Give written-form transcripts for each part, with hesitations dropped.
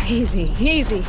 Easy, easy.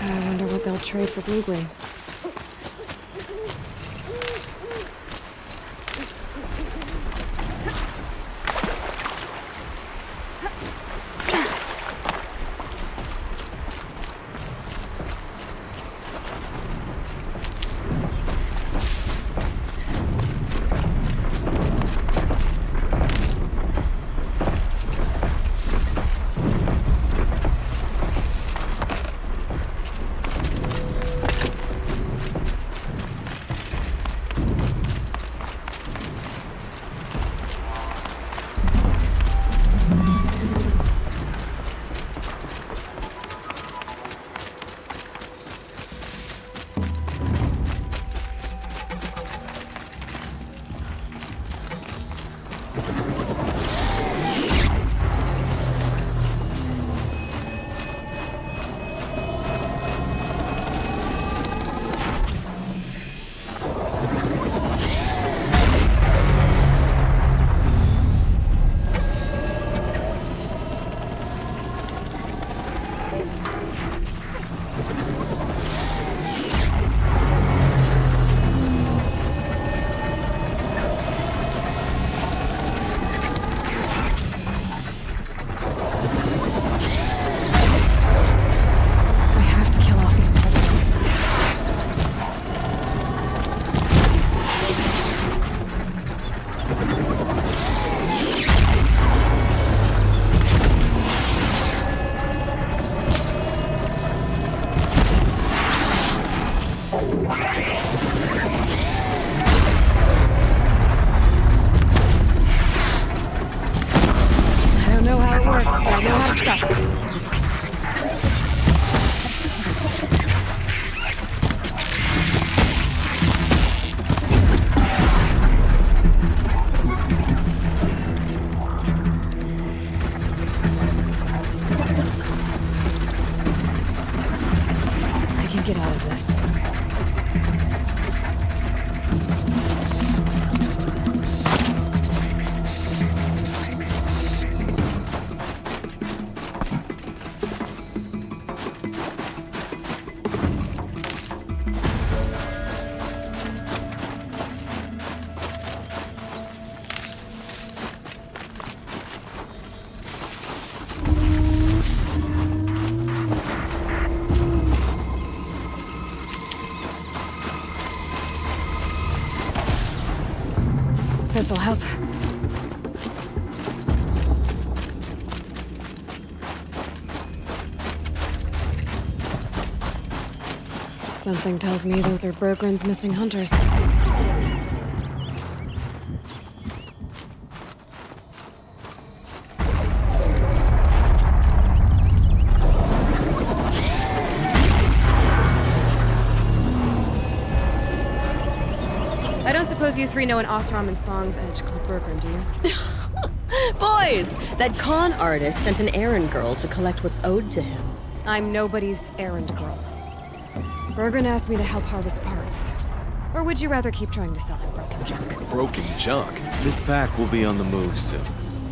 I wonder what they'll trade for blue-green. Get out of this. This'll help. Something tells me those are Bergren's missing hunters. I don't suppose you three know an Osram Song's edge called Bergren, do you? Boys! That con artist sent an errand girl to collect what's owed to him. I'm nobody's errand girl. Bergren asked me to help harvest parts. Or would you rather keep trying to sell him broken junk? Broken junk? This pack will be on the move soon.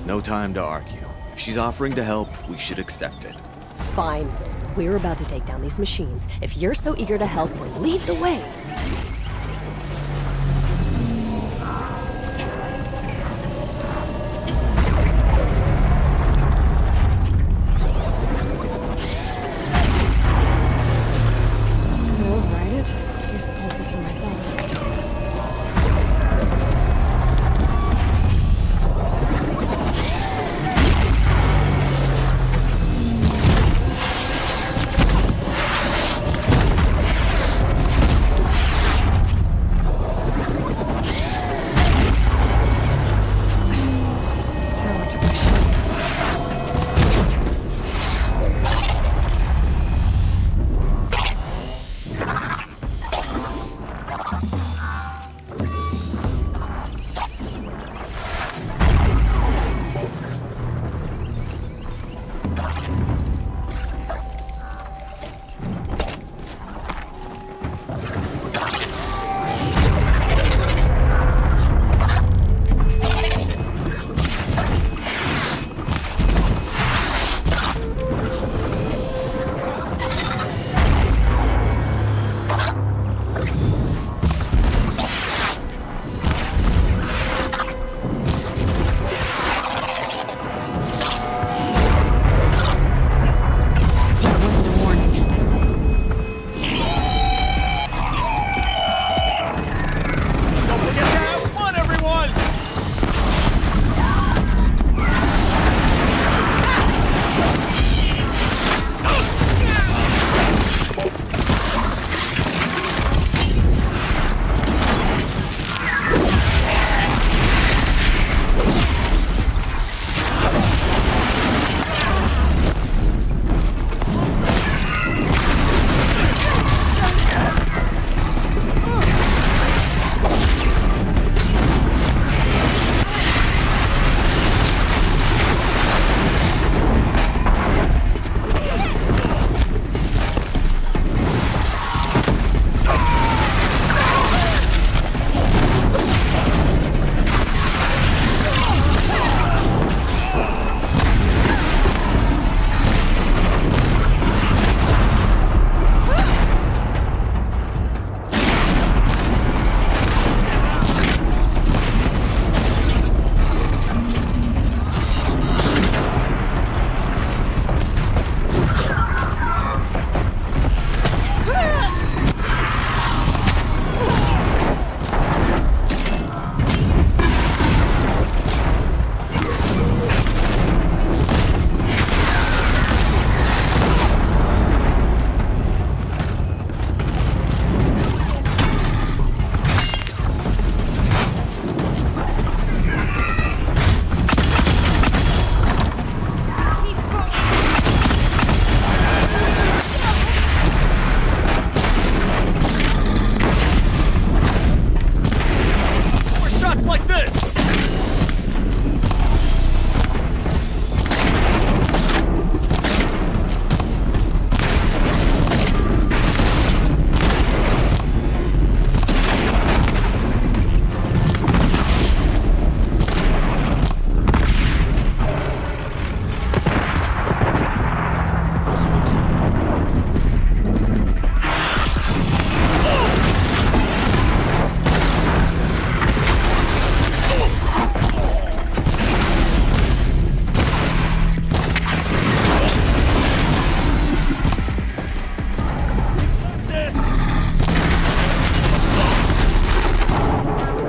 No time to argue. If she's offering to help, we should accept it. Fine. We're about to take down these machines. If you're so eager to help, then lead the way. Oh, write it. Here's the pulses for myself.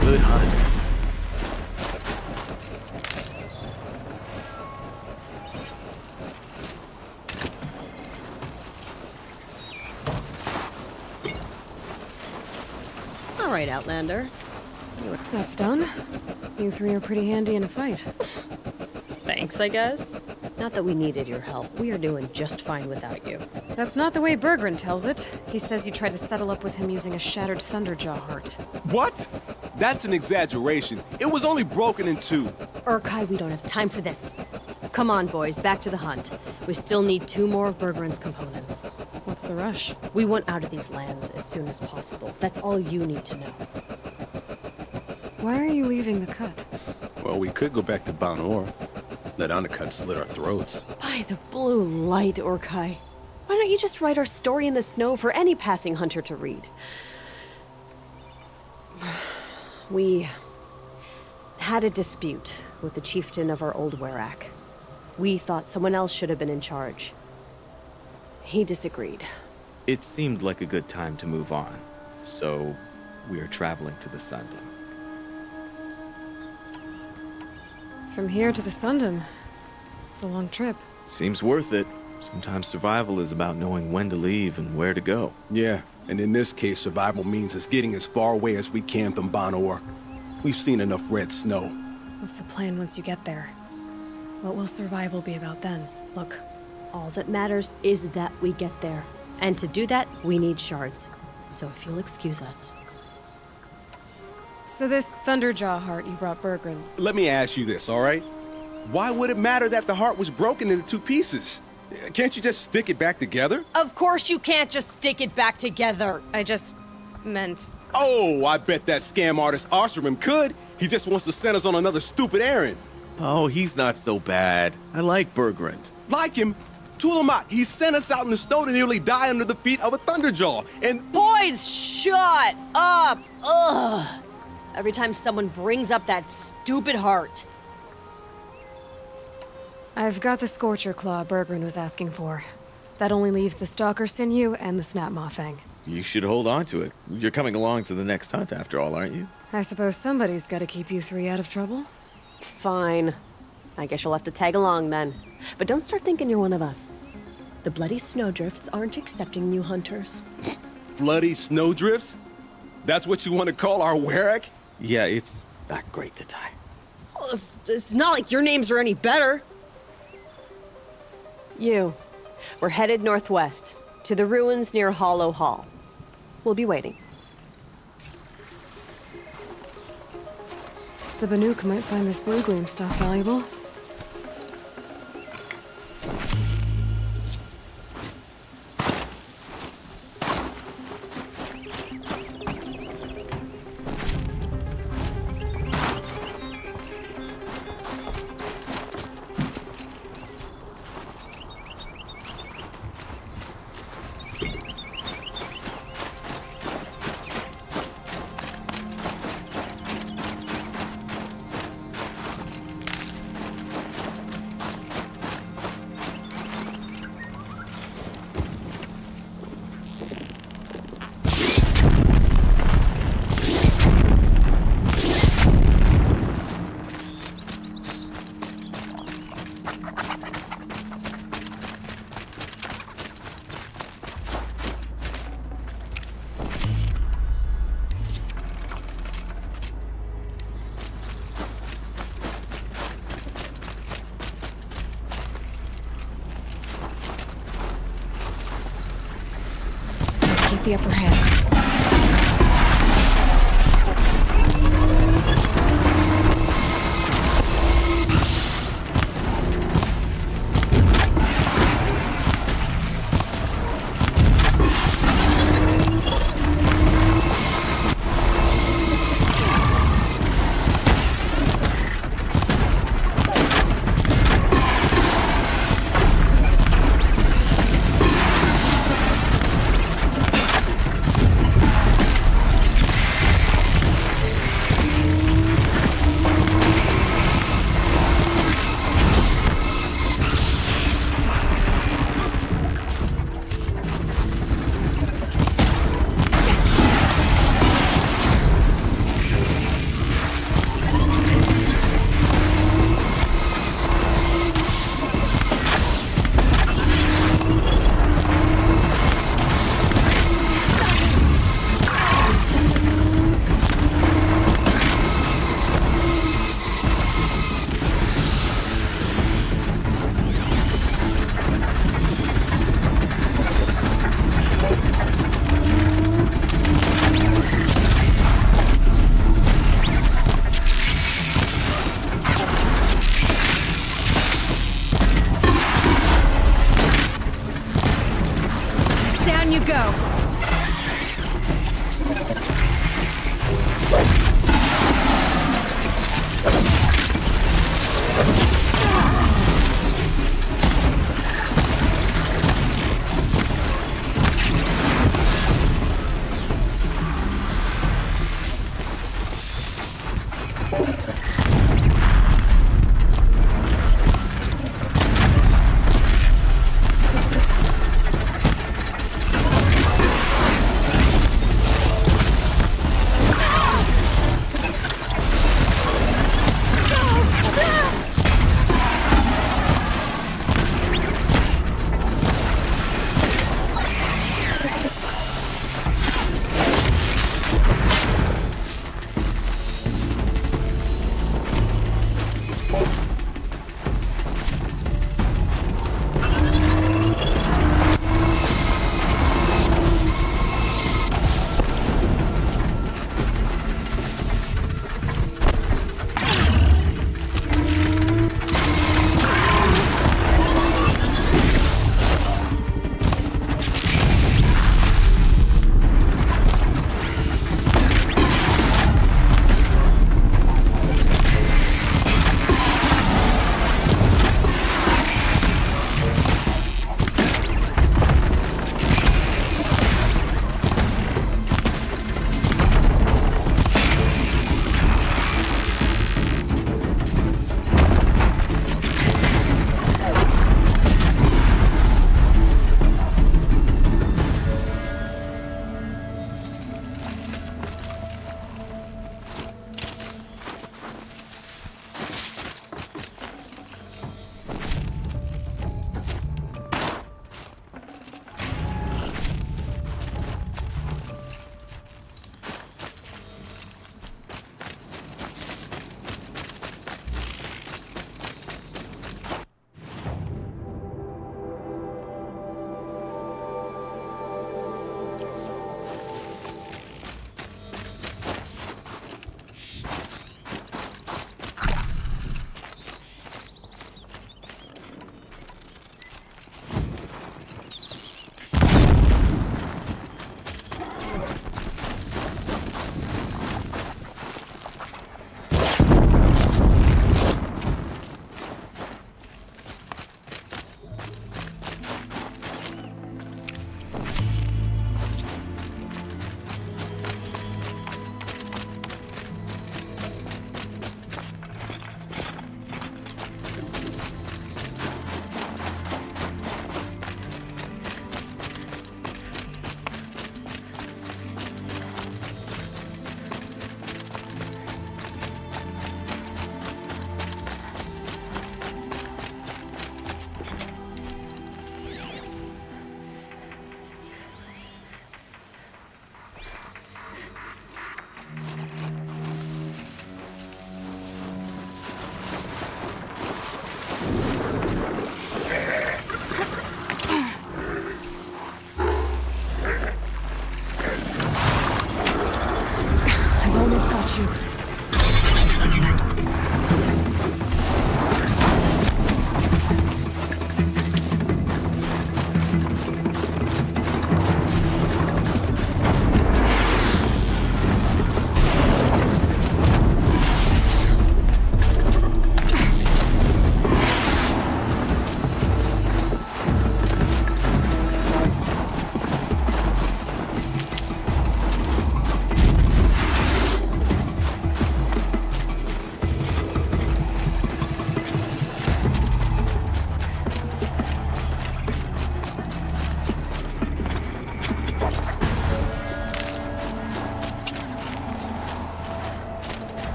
Good hunt. All right, Outlander. That's done. You three are pretty handy in a fight. Thanks, I guess. Not that we needed your help. We are doing just fine without you. That's not the way Bergren tells it. He says you tried to settle up with him using a shattered Thunderjaw heart. What? That's an exaggeration. It was only broken in two. Urkai, we don't have time for this. Come on, boys, back to the hunt. We still need 2 more of Bergren's components. What's the rush? We want out of these lands as soon as possible. That's all you need to know. Why are you leaving the cut? Well, we could go back to Banor. Let undercuts slit our throats. By the blue light, Urkai. Why don't you just write our story in the snow for any passing hunter to read? We had a dispute with the chieftain of our old Werak. We thought someone else should have been in charge. He disagreed. It seemed like a good time to move on, so we are traveling to the Sundom. From here to the Sundom. It's a long trip. Seems worth it. Sometimes survival is about knowing when to leave and where to go. Yeah, and in this case, survival means us getting as far away as we can from Banor. We've seen enough red snow. What's the plan once you get there? What will survival be about then? Look, all that matters is that we get there. And to do that, we need shards. So if you'll excuse us. So this Thunderjaw heart you brought Bergren. Let me ask you this, all right? Why would it matter that the heart was broken into 2 pieces? Can't you just stick it back together? Of course you can't just stick it back together. I just meant... Oh, I bet that scam artist Arsarim could. He just wants to send us on another stupid errand. Oh, he's not so bad. I like Bergrand. Like him, Tulamat, he sent us out in the snow to nearly die under the feet of a Thunderjaw, and... Boys, shut up! Ugh! Every time someone brings up that stupid heart. I've got the Scorcher Claw Bergren was asking for. That only leaves the Stalker Sinew and the Snapmaw Fang. You should hold on to it. You're coming along to the next hunt after all, aren't you? I suppose somebody's gotta keep you 3 out of trouble. Fine. I guess you'll have to tag along then. But don't start thinking you're one of us. The bloody snowdrifts aren't accepting new hunters. Bloody snowdrifts? That's what you want to call our Werak? Yeah, it's not great to die. Oh, it's not like your names are any better. We're headed northwest, to the ruins near Hollow Hall. We'll be waiting. The Banuk might find this blue gleam stuff valuable. Keep the upper hand. Down you go.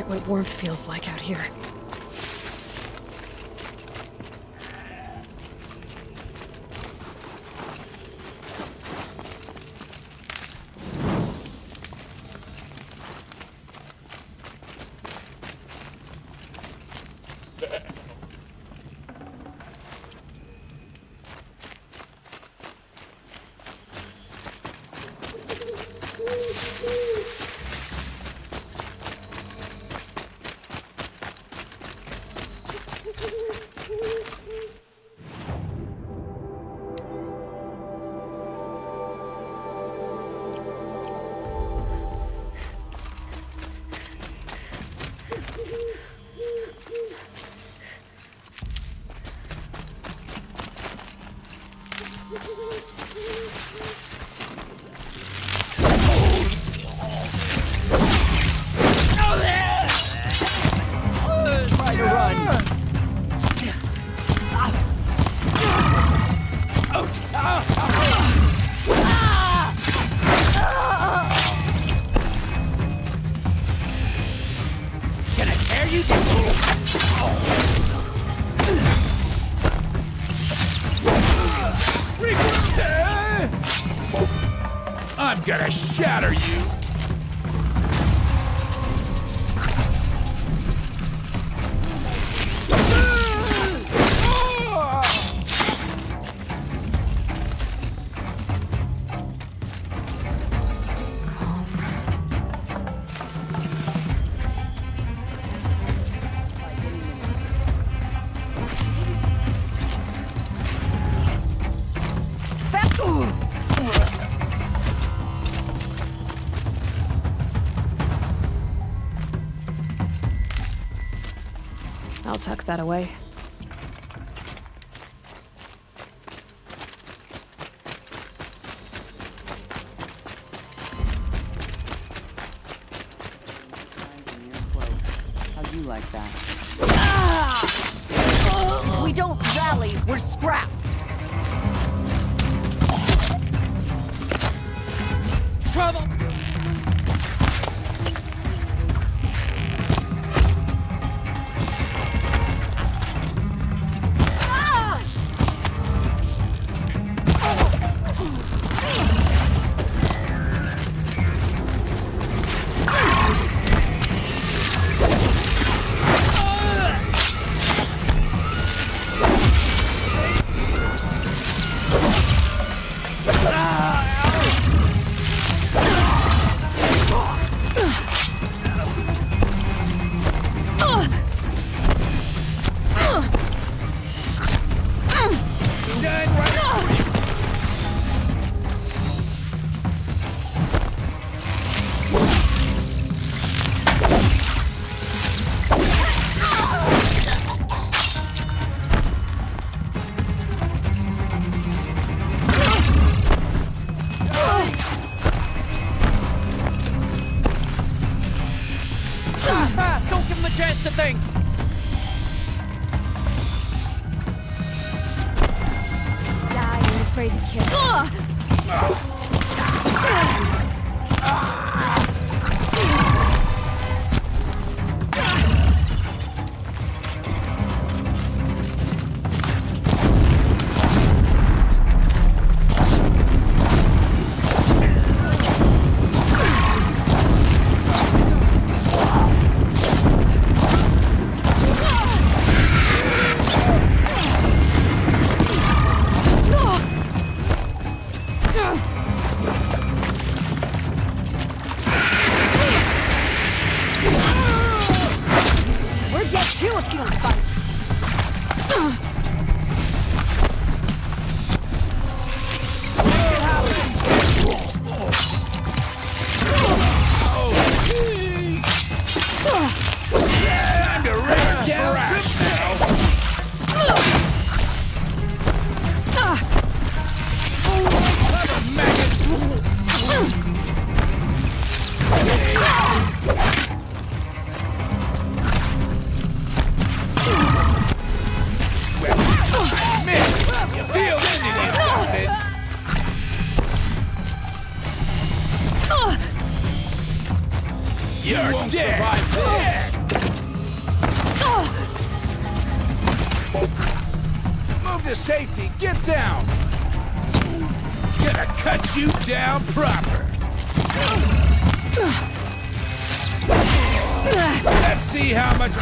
forget what warmth feels like out here. Try to run. Can I tear you I'm gonna shatter you. I'll tuck that away. How'd you like that? We don't rally, we're scrapped. Trouble! Don't give him a chance to think! Die, I'm afraid to kill. We're dead too if you don't fight. Time to rip down now! You're dead! Move to safety. Get down. Gonna cut you down proper. Let's see how much.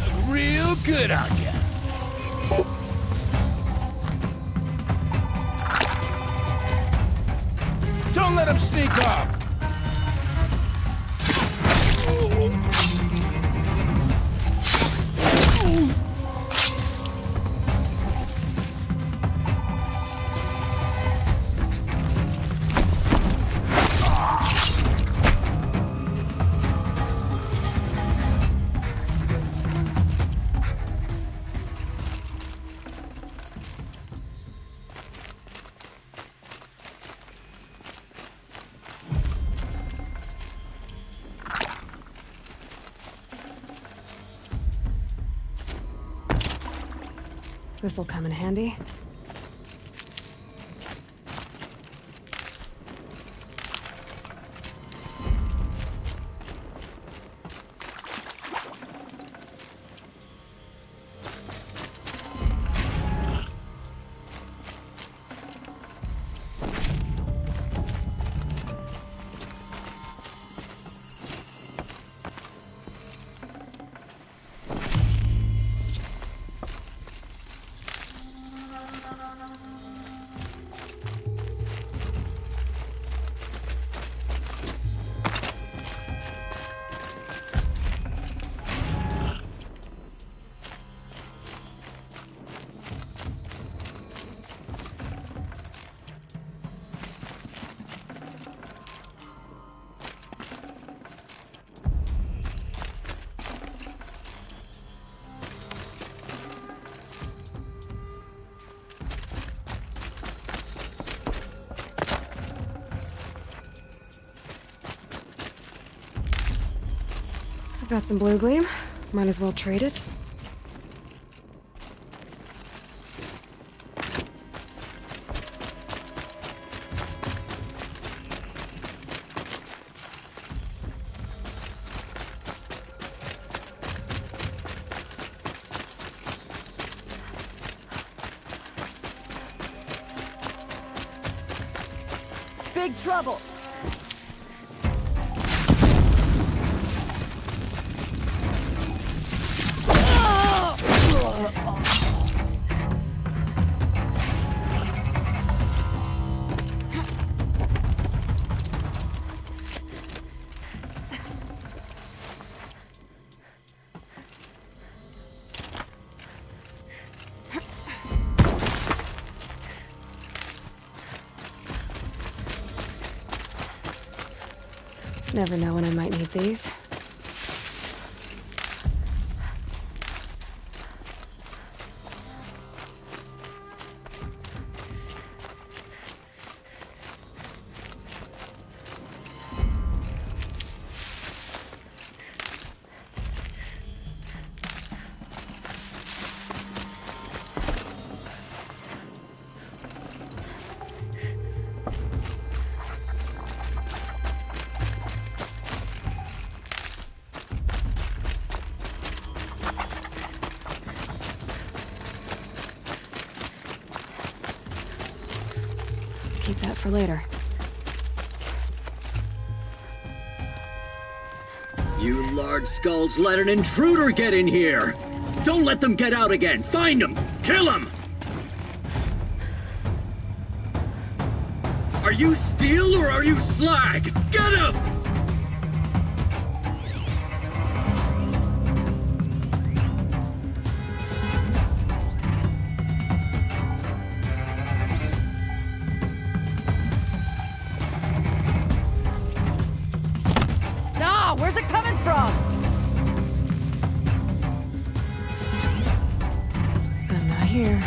Look real good on ya. Don't let him sneak off. This'll come in handy. I've got some blue gleam. Might as well trade it. Big trouble! Never know when I might need these. Keep that for later. You large skulls let an intruder get in here! Don't let them get out again! Find them! Kill them! Are you steel or are you slag? Get him! Where's it coming from? I'm not here.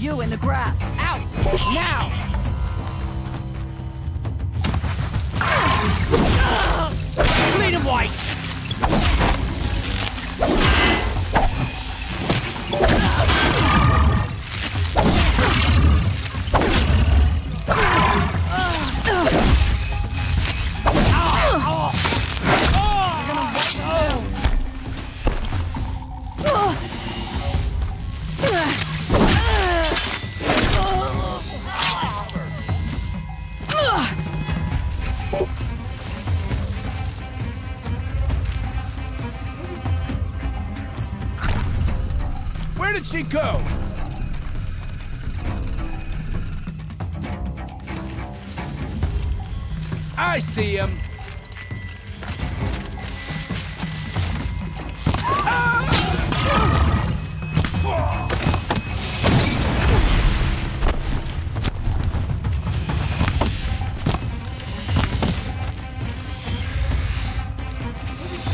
You in the grass. Out! Now! Bleed him white! Where did she go? I see him.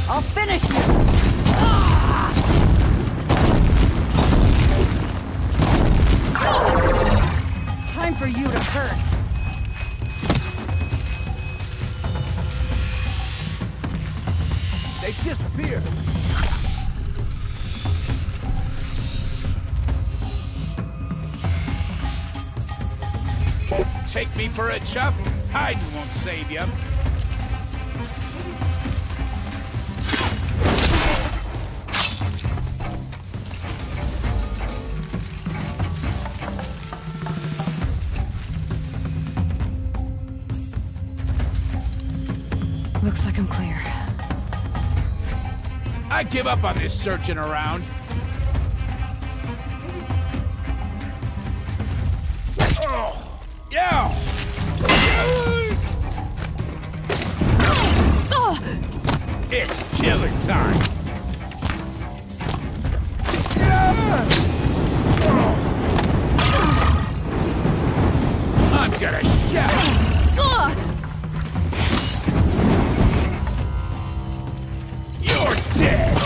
I'll finish you! Time for you to hurt. They disappeared. Take me for a chuff? Hiding won't save you. Looks like I'm clear. I give up on this searching around. Oh, yeah. It's killing time. I'm gonna shout. You're dead!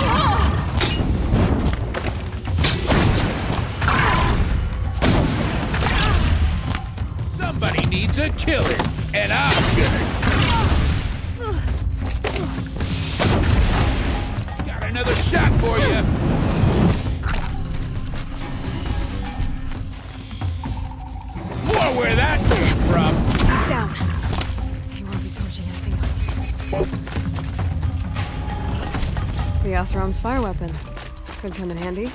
Somebody needs a killer, and I'm gonna... Got another shot for you! More where that came from! He's down. He won't be torching anything else. The Oseram's fire weapon. Could come in handy.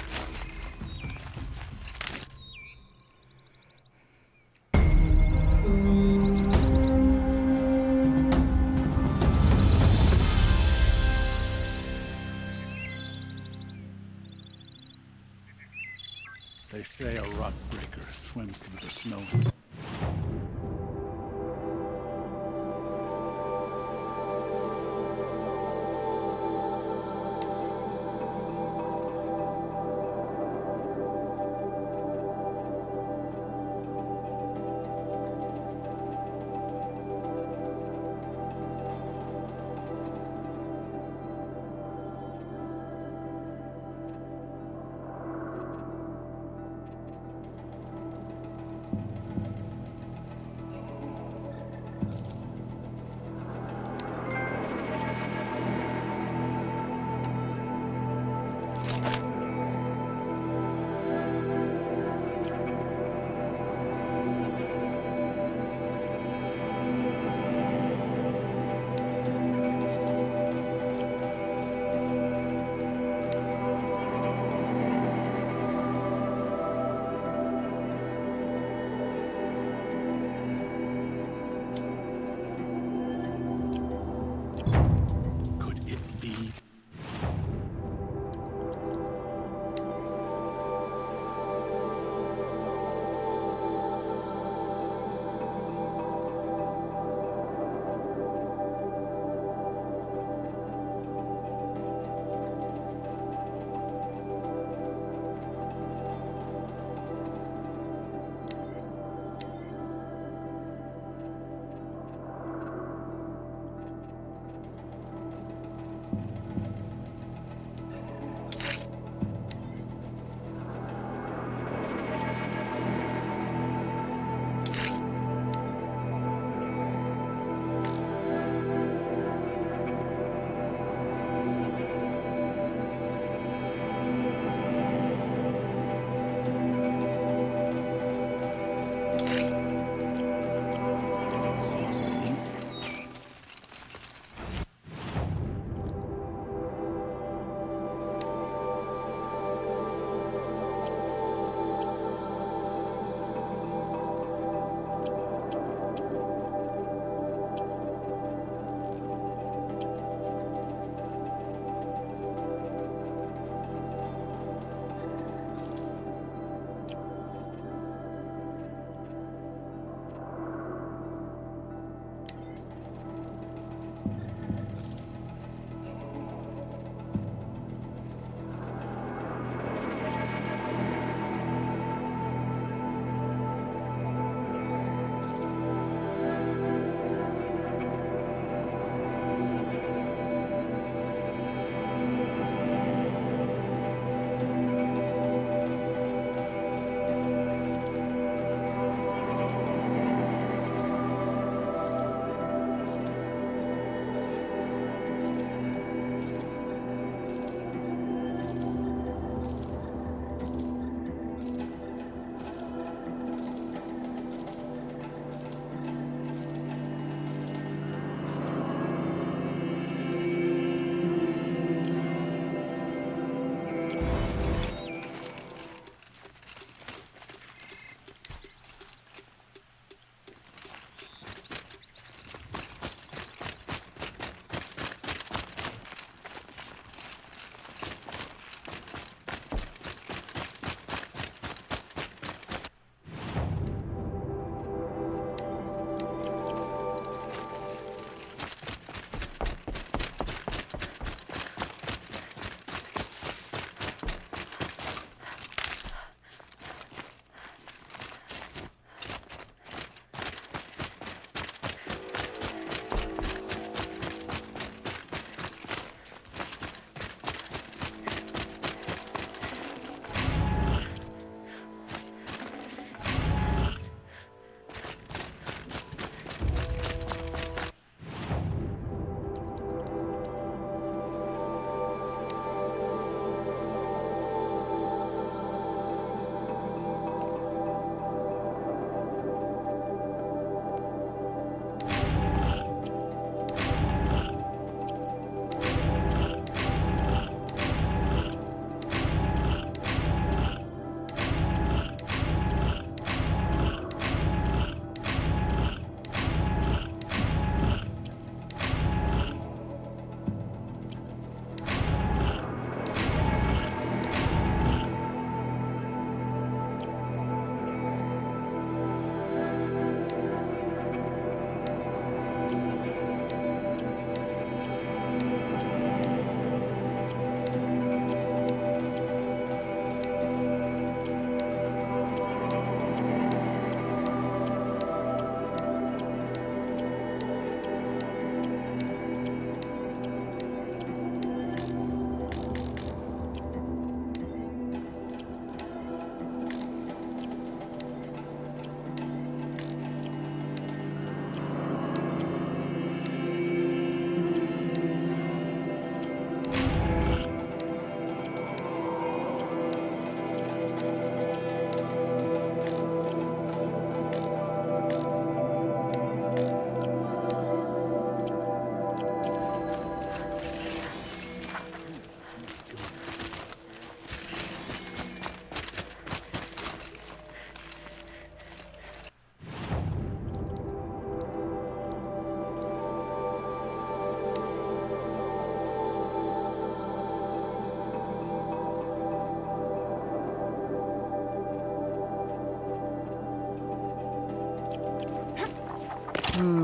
They say a rock breaker swims through the snow.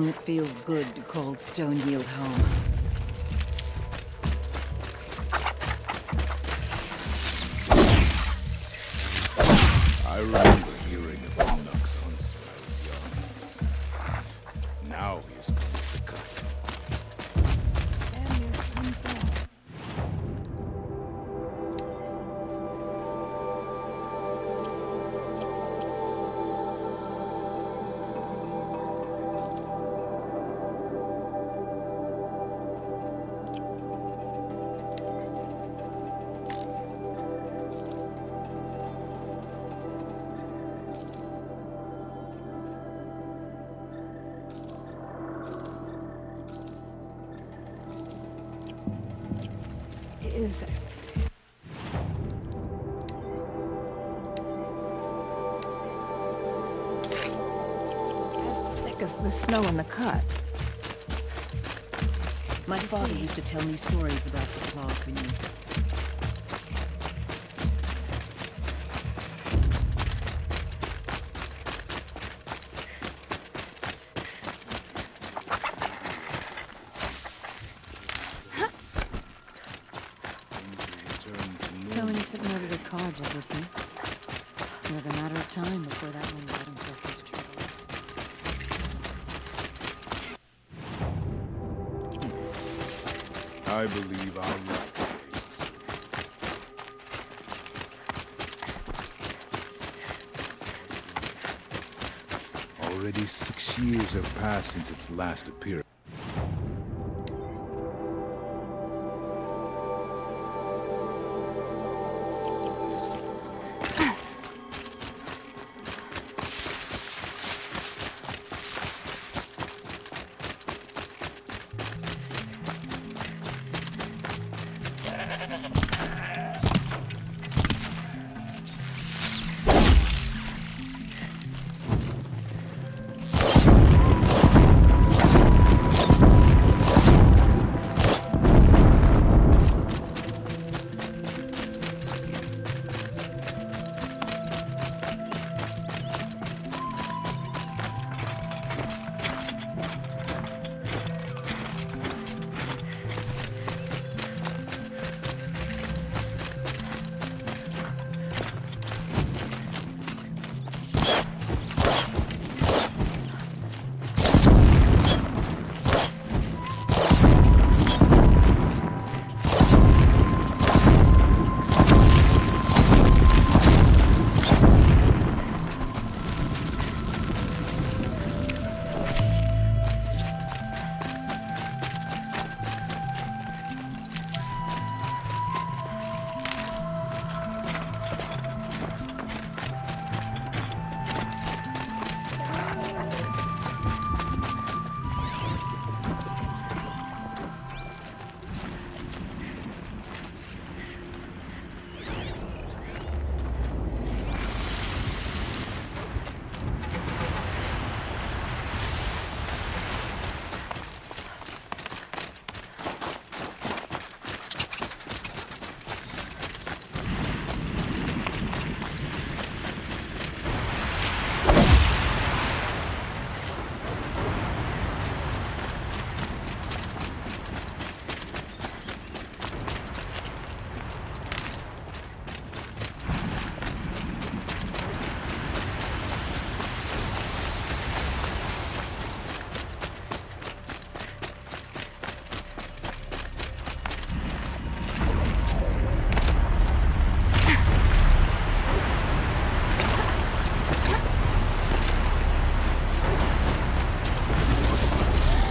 Don't feel good to call Stonefield home. I remember hearing about Nux hunts when I was young. And now he is going to the cut. And your son fell. Is As thick as the snow in the cut. My father used to tell me stories about the claws beneath. So when he took me over to college, I with him. It was a matter of time before that one got himself into trouble. I believe I'll like things. Already 6 years have passed since its last appearance.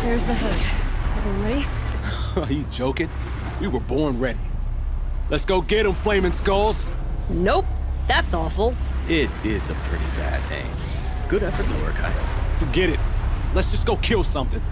There's the herd. Everyone ready? Are you joking? We were born ready. Let's go get them, flaming skulls. Nope, that's awful. It is a pretty bad name. Good effort though, Urkai. Forget it. Let's just go kill something.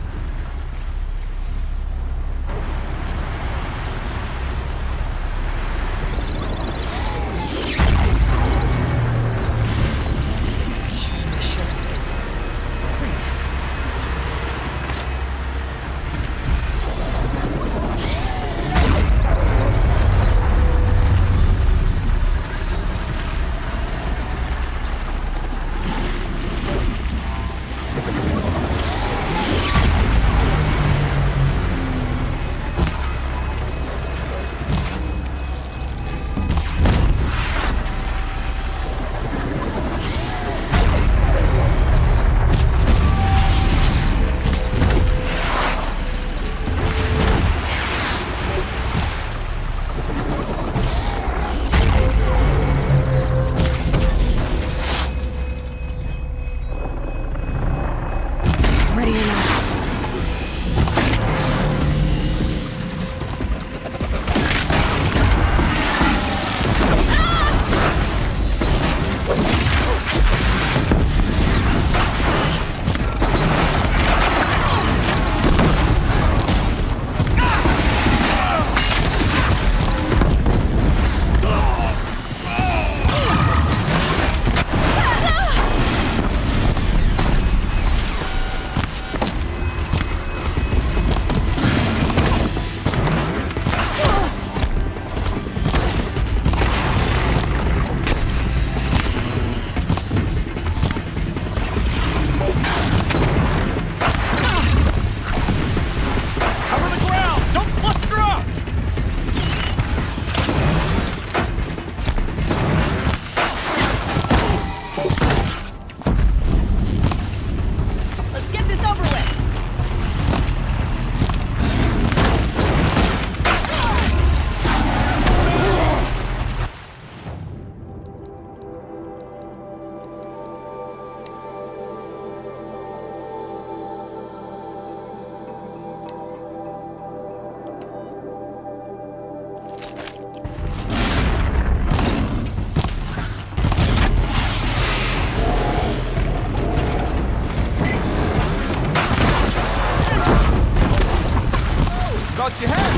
Thought you had.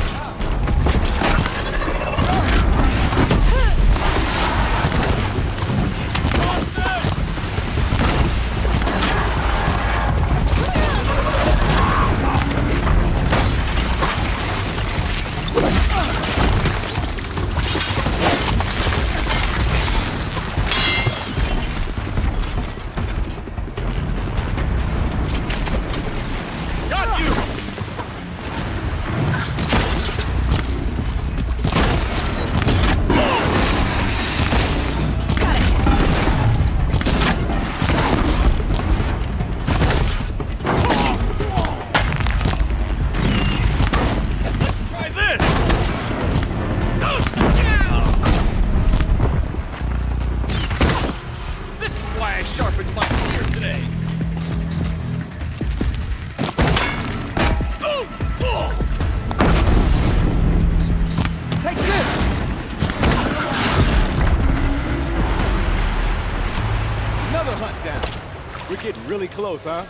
Really close, huh?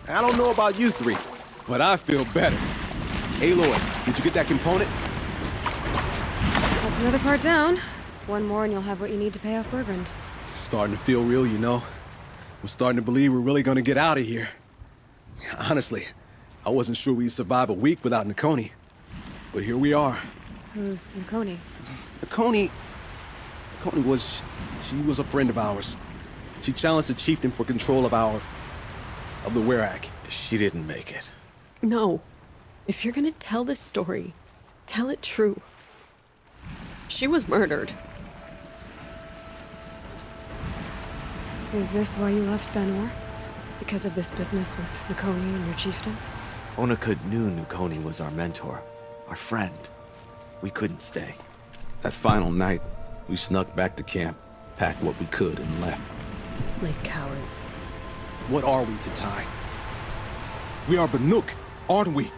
I don't know about you three, but I feel better. Hey, Lloyd, did you get that component? That's another part down. One more and you'll have what you need to pay off Bergrand. Starting to feel real, you know. I'm starting to believe we're really gonna get out of here. Honestly, I wasn't sure we'd survive a week without Nakoni. But here we are. Who's Nakoni? Nakoni she was a friend of ours. She challenged the chieftain for control of the Werak. She didn't make it. No. If you're gonna tell this story, tell it true. She was murdered. Is this why you left Benor? Because of this business with Nakoni and your chieftain? Onakut knew Nakoni was our mentor, our friend. We couldn't stay. That final night, we snuck back to camp, packed what we could, and left. Like cowards. What are we to Tai? We are Banuk, aren't we?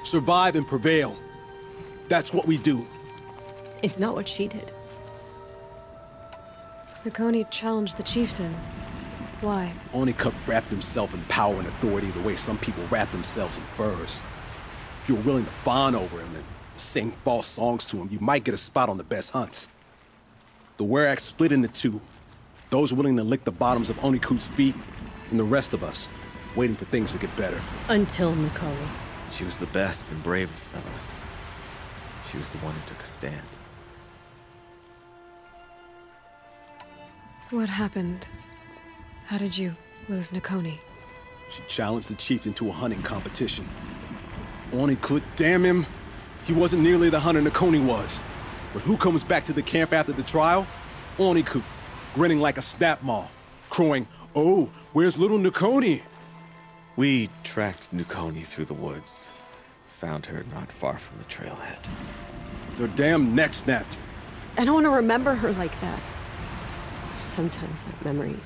Survive and prevail. That's what we do. It's not what she did. Nakoni challenged the chieftain. Why? Onikup wrapped himself in power and authority the way some people wrap themselves in furs. If you're willing to fawn over him and sing false songs to him, you might get a spot on the best hunts. The Werak split into two. Those willing to lick the bottoms of Onikut's feet, and the rest of us, waiting for things to get better. Until Nakoni. She was the best and bravest of us. She was the one who took a stand. What happened? How did you lose Nakoni? She challenged the chieftain to a hunting competition. Onikut, damn him! He wasn't nearly the hunter Nakoni was. But who comes back to the camp after the trial? Onikut, grinning like a snap maw, crowing, "Oh, where's little Nakoni?" We tracked Nakoni through the woods. Found her not far from the trailhead. Their damn neck snapped. I don't want to remember her like that. Sometimes that memory,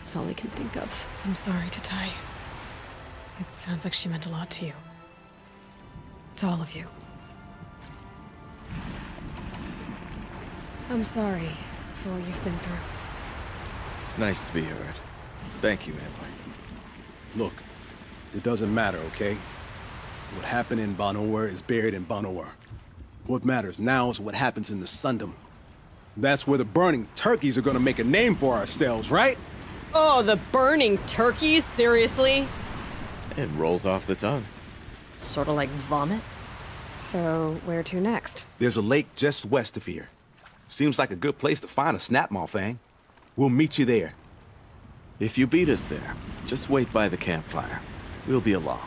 it's all I can think of. I'm sorry to Tai. It sounds like she meant a lot to you. To all of you. I'm sorry for what you've been through. It's nice to be heard. Thank you, Aloy. Look, it doesn't matter, okay? What happened in Banor is buried in Banor. What matters now is what happens in the Sundom. That's where the burning turkeys are gonna make a name for ourselves, right? Oh, the burning turkeys? Seriously? It rolls off the tongue. Sort of like vomit? So, where to next? There's a lake just west of here. Seems like a good place to find a snapmaw fang. We'll meet you there. If you beat us there, just wait by the campfire. We'll be along.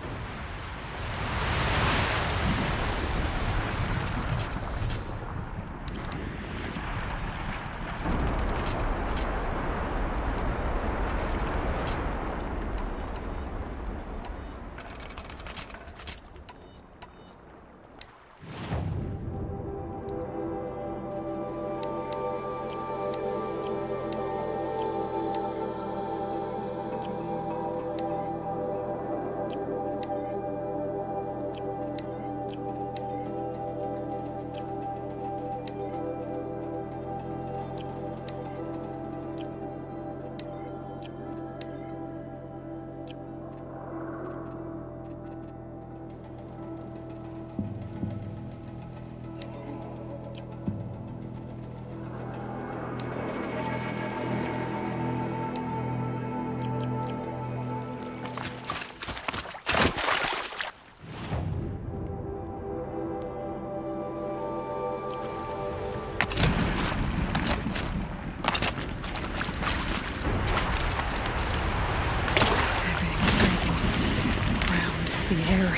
The air.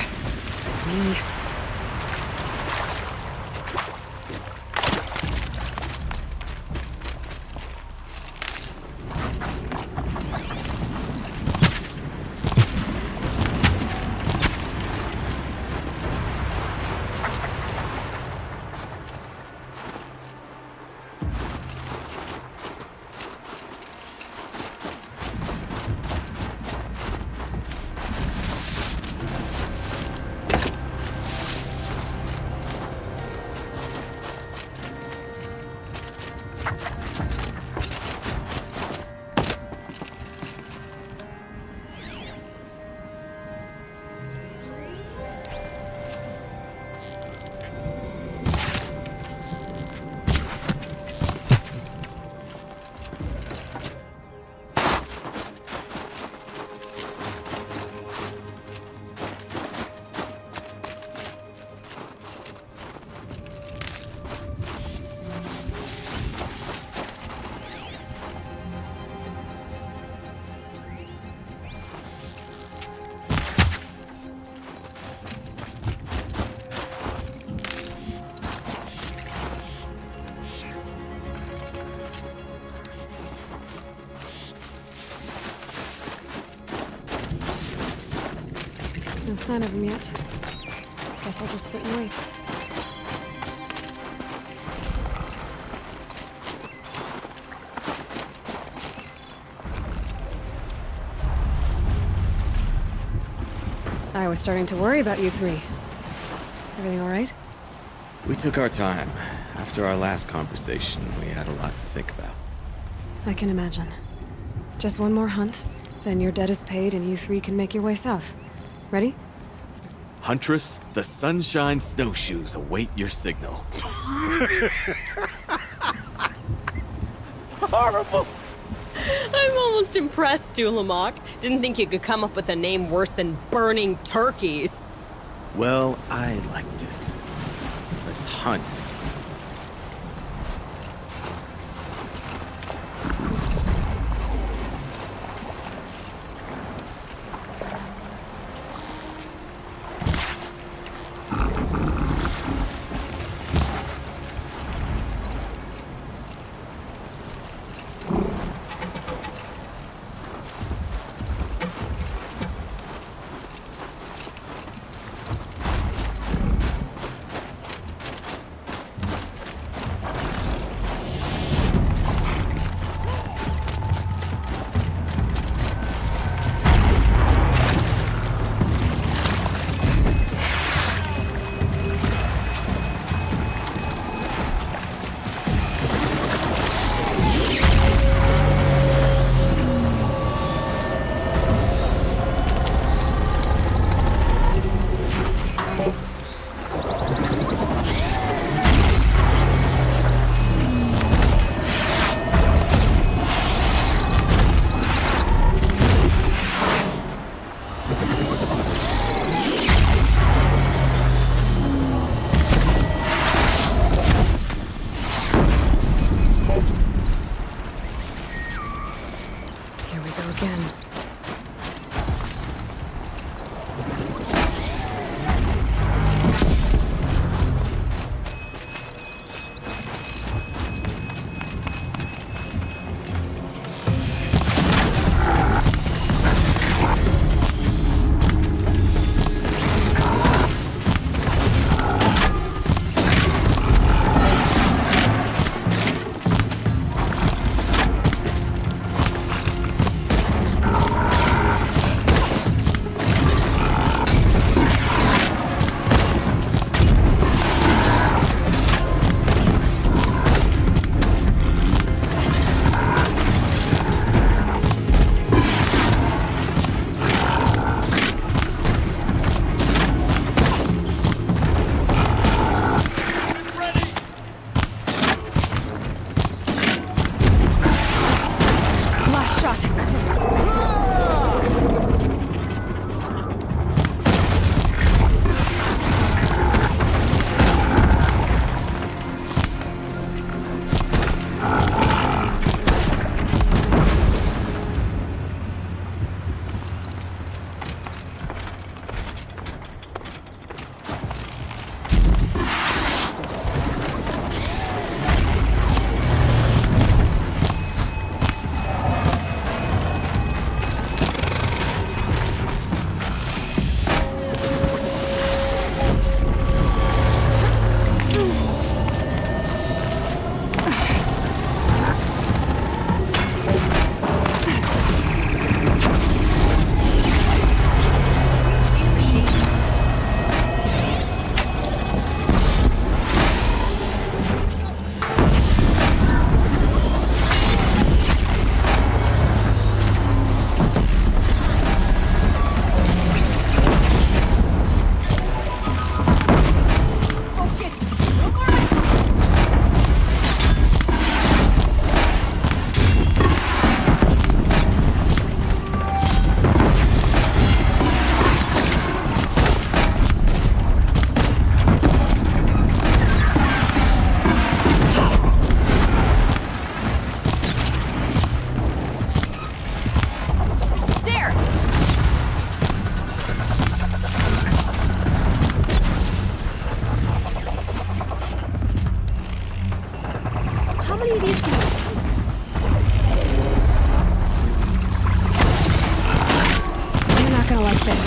Me. No sign of him yet. Guess I'll just sit and wait. I was starting to worry about you three. Everything all right? We took our time. After our last conversation, we had a lot to think about. I can imagine. Just one more hunt, then your debt is paid and you three can make your way south. Ready? Huntress, the Sunshine Snowshoes await your signal. Horrible! I'm almost impressed, Dulamok. Didn't think you could come up with a name worse than Burning Turkeys. Well, I liked it. Let's hunt. many of these can you take? You're not gonna like this.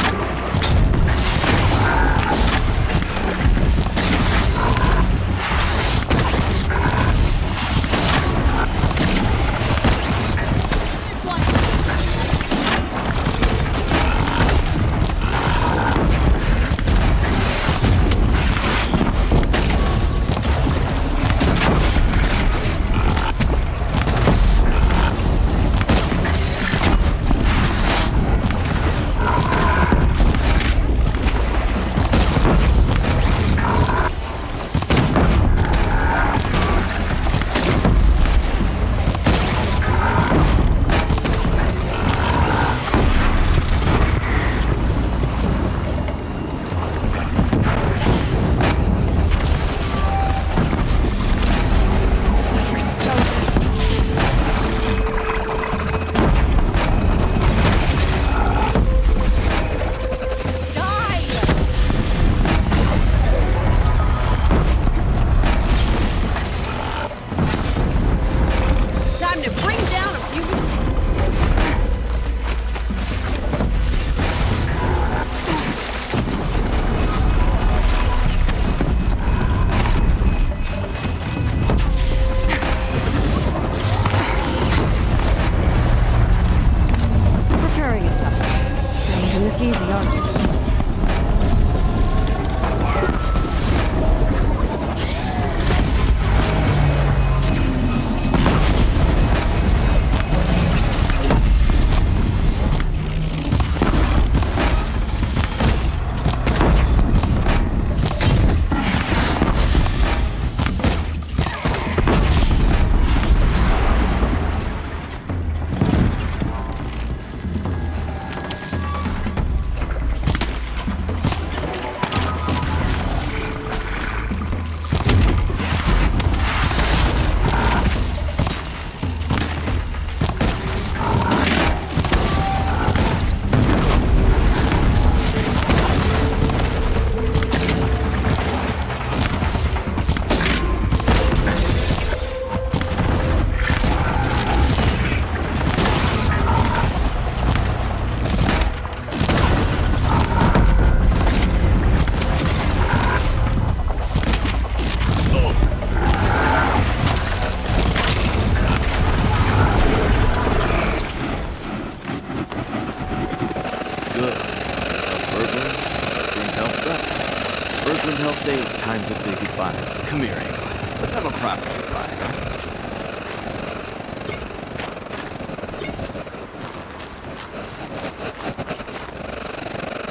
Time to say goodbye. Come here, Ava. Let's have a proper goodbye.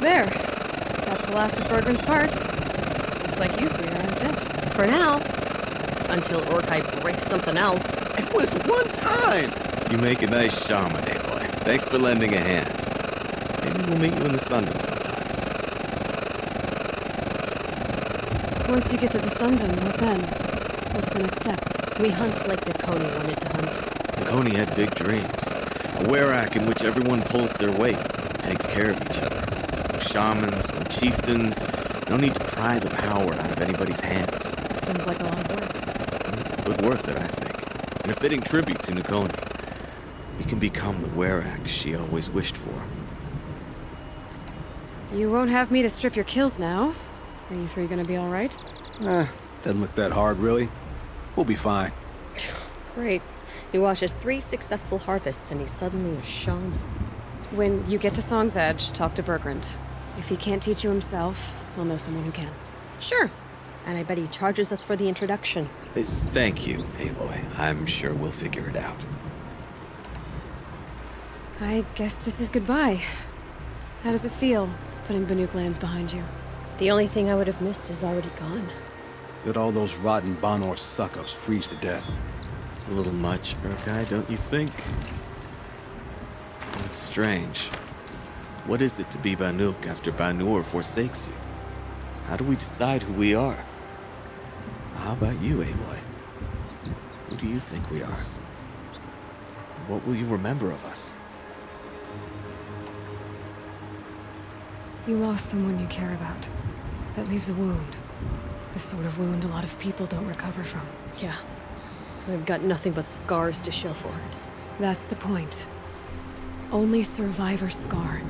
There. That's the last of Bergren's parts. Looks like you three are out of debt. For now. Until Orkai breaks something else. It was one time! You make a nice shaman, Aloy. Thanks for lending a hand. Maybe we'll meet you in the Sundom sometime. Once you get to the Sundom, what then? What's the next step? We hunt like Nakoni wanted to hunt. Nakoni had big dreams. A werak in which everyone pulls their weight and takes care of each other. No shamans, no chieftains. No need to pry the power out of anybody's hands. Sounds like a lot of work. But worth it, I think. And a fitting tribute to Nakoni. We can become the werak she always wished for. You won't have me to strip your kills now. Are you three gonna be alright? Doesn't look that hard, really. We'll be fine. Great. He watches 3 successful harvests and he's suddenly a shaman. When you get to Song's Edge, talk to Bergrand. If he can't teach you himself, we'll know someone who can. Sure. And I bet he charges us for the introduction. Thank you, Aloy. I'm sure we'll figure it out. I guess this is goodbye. How does it feel, putting Banuk lands behind you? The only thing I would have missed is already gone. Let all those rotten Banor suck-ups freeze to death. It's a little much, Urkai, don't you think? It's strange. What is it to be Banuk after Banur forsakes you? How do we decide who we are? How about you, Aloy? Who do you think we are? What will you remember of us? You lost someone you care about. That leaves a wound. The sort of wound a lot of people don't recover from. Yeah. I've got nothing but scars to show for it. That's the point. Only survivor's scar.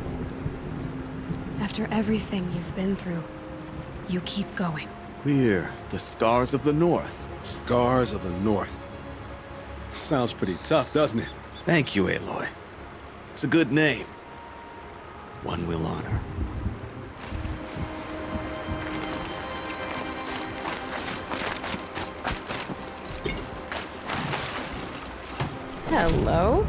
After everything you've been through, you keep going. We're the Scars of the North. Scars of the North. Sounds pretty tough, doesn't it? Thank you, Aloy. It's a good name. One we'll honor. Hello?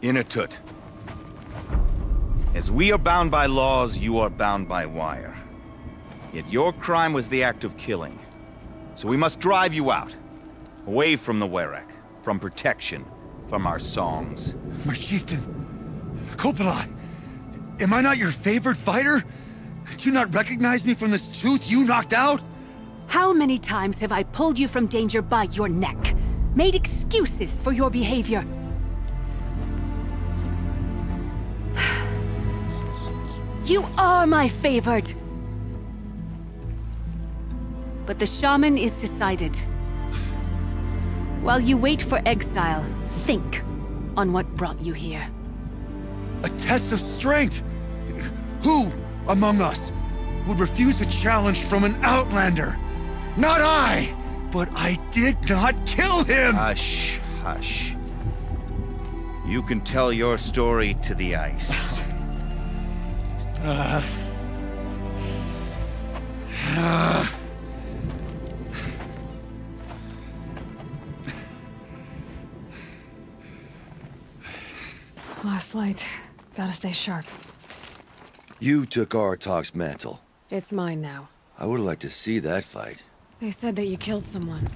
Inatut. As we are bound by laws, you are bound by wire. Yet your crime was the act of killing. So we must drive you out. Away from the Werak, from protection, from our songs. My chieftain, Kopalai, am I not your favorite fighter? Do you not recognize me from this tooth you knocked out? How many times have I pulled you from danger by your neck? Made excuses for your behavior? You are my favored! But the shaman is decided. While you wait for exile, think on what brought you here. A test of strength! Who among us would refuse a challenge from an outlander? Not I! But I did not kill him! Hush, hush. You can tell your story to the ice. Last light. Gotta stay sharp. You took Artok's mantle. It's mine now. I would like to see that fight. They said that you killed someone.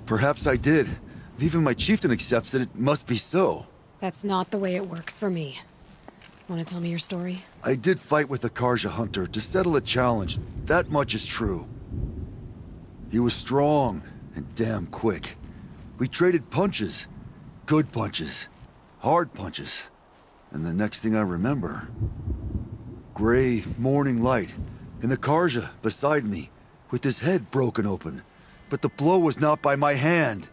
Perhaps I did. If even my chieftain accepts it, it must be so. That's not the way it works for me. Want to tell me your story? I did fight with the Karja hunter to settle a challenge. That much is true. He was strong and damn quick. We traded punches. Good punches. Hard punches. And the next thing I remember... gray morning light, and the Karja beside me, with his head broken open. But the blow was not by my hand.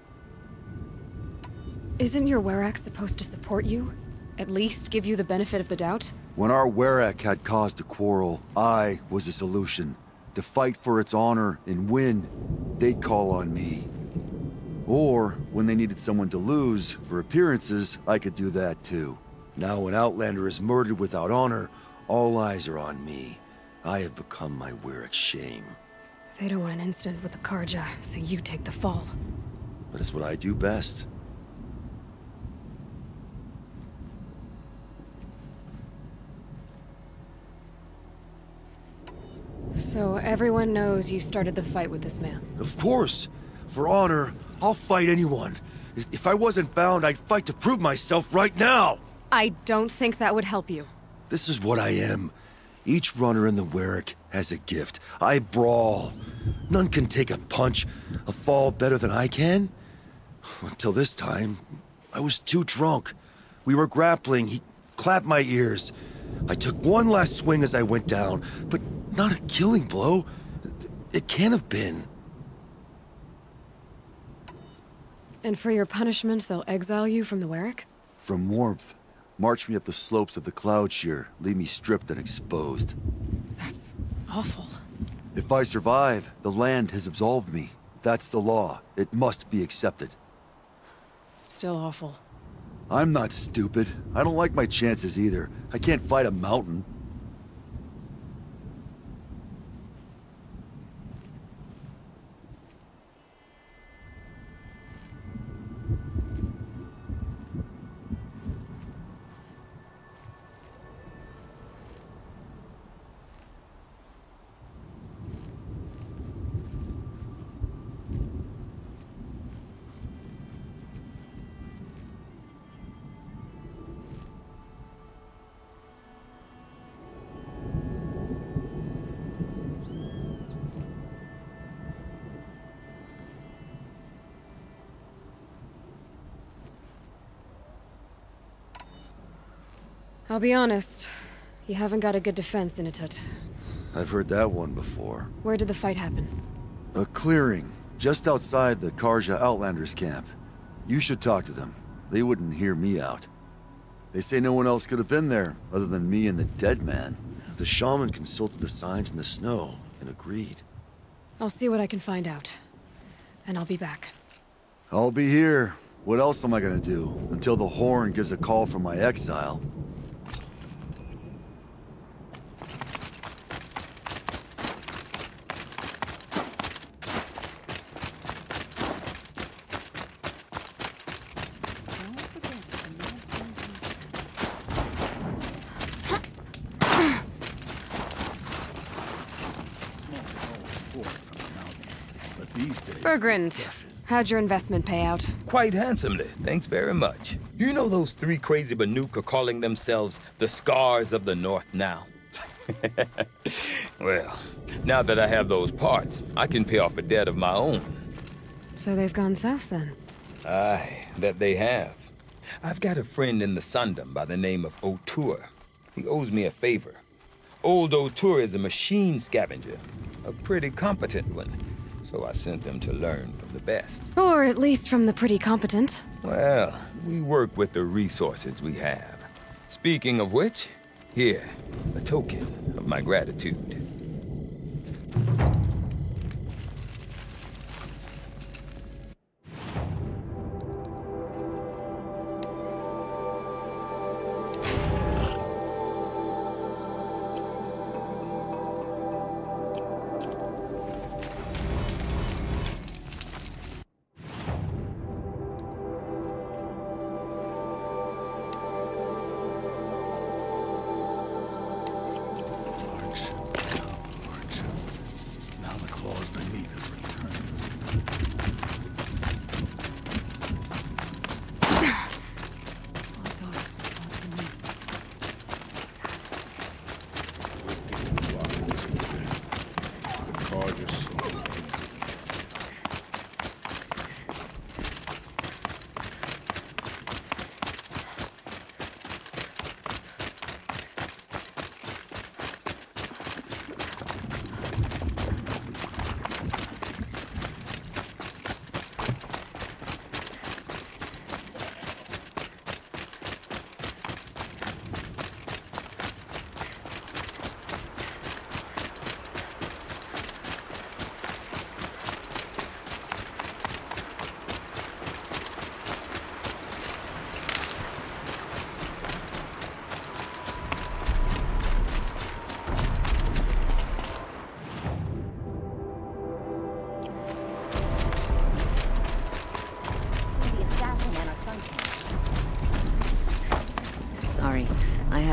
Isn't your Werak supposed to support you? At least give you the benefit of the doubt? When our Werak had cause to quarrel, I was a solution. To fight for its honor and win, they'd call on me. Or, when they needed someone to lose, for appearances, I could do that too. Now an outlander is murdered without honor, all eyes are on me. I have become my Werak's shame. They don't want an incident with the Karja, so you take the fall. But it's what I do best. So everyone knows you started the fight with this man? Of course. For honor, I'll fight anyone. If I wasn't bound, I'd fight to prove myself right now! I don't think that would help you. This is what I am. Each runner in the Werrick has a gift. I brawl. None can take a punch, a fall better than I can. Until this time, I was too drunk. We were grappling, he clapped my ears. I took one last swing as I went down, but not a killing blow. It can't have been. And for your punishment, they'll exile you from the Werrick? From warmth. March me up the slopes of the cloud shear, leave me stripped and exposed. That's awful. If I survive, the land has absolved me. That's the law. It must be accepted. It's still awful. I'm not stupid. I don't like my chances either. I can't fight a mountain. I'll be honest, you haven't got a good defense, Initut. I've heard that one before. Where did the fight happen? A clearing, just outside the Karja Outlanders camp. You should talk to them. They wouldn't hear me out. They say no one else could have been there, other than me and the dead man. The shaman consulted the signs in the snow and agreed. I'll see what I can find out. And I'll be back. I'll be here. What else am I gonna do? Until the Horn gives a call from my exile. Bergrand, how'd your investment pay out? Quite handsomely, thanks very much. You know those three crazy Banuk are calling themselves the Scars of the North now? Well, now that I have those parts, I can pay off a debt of my own. So they've gone south then? Aye, that they have. I've got a friend in the Sundom by the name of O'Toole. He owes me a favor. Old O'Toole is a machine scavenger, a pretty competent one. So I sent them to learn from the best. Or at least from the pretty competent. Well, we work with the resources we have. Speaking of which, here, a token of my gratitude.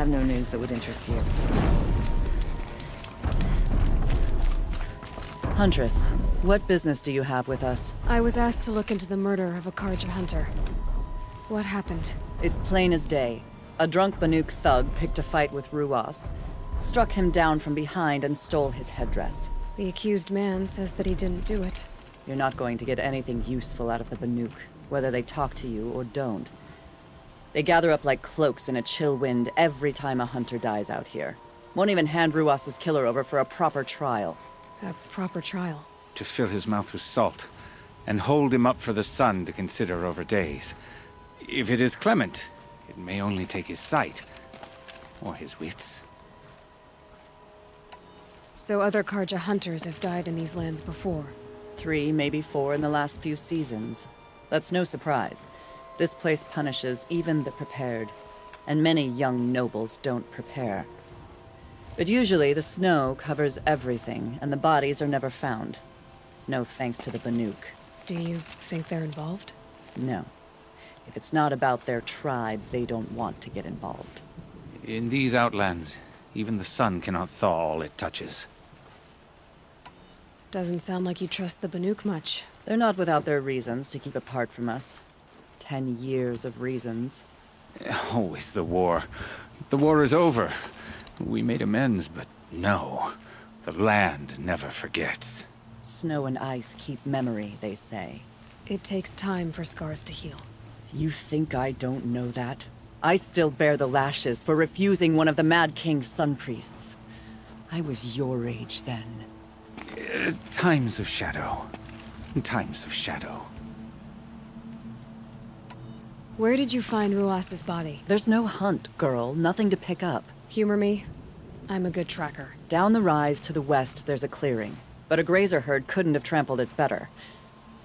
have no news that would interest you. Huntress, what business do you have with us? I was asked to look into the murder of a Karja hunter. What happened? It's plain as day. A drunk Banuk thug picked a fight with Ruas, struck him down from behind and stole his headdress. The accused man says that he didn't do it. You're not going to get anything useful out of the Banuk, whether they talk to you or don't. They gather up like cloaks in a chill wind every time a hunter dies out here. Won't even hand Ruas's killer over for a proper trial. A proper trial? To fill his mouth with salt, and hold him up for the sun to consider over days. If it is clement, it may only take his sight, or his wits. So other Karja hunters have died in these lands before? 3, maybe 4 in the last few seasons. That's no surprise. This place punishes even the prepared, and many young nobles don't prepare. But usually the snow covers everything, and the bodies are never found. No thanks to the Banuk. Do you think they're involved? No. If it's not about their tribe, they don't want to get involved. In these outlands, even the sun cannot thaw all it touches. Doesn't sound like you trust the Banuk much. They're not without their reasons to keep apart from us. 10 years of reasons. Always the war. The war is over. We made amends, but no. The land never forgets. Snow and ice keep memory, they say. It takes time for scars to heal. You think I don't know that? I still bear the lashes for refusing one of the Mad King's sun priests. I was your age then. Times of shadow. Times of shadow. Where did you find Ruas's body? There's no hunt, girl. Nothing to pick up. Humor me. I'm a good tracker. Down the rise to the west, there's a clearing. But a grazer herd couldn't have trampled it better.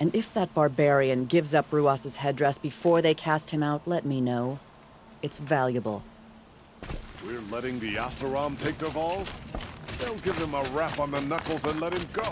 And if that barbarian gives up Ruas's headdress before they cast him out, let me know. It's valuable. We're letting the Asaram take Deval? They'll give him a rap on the knuckles and let him go.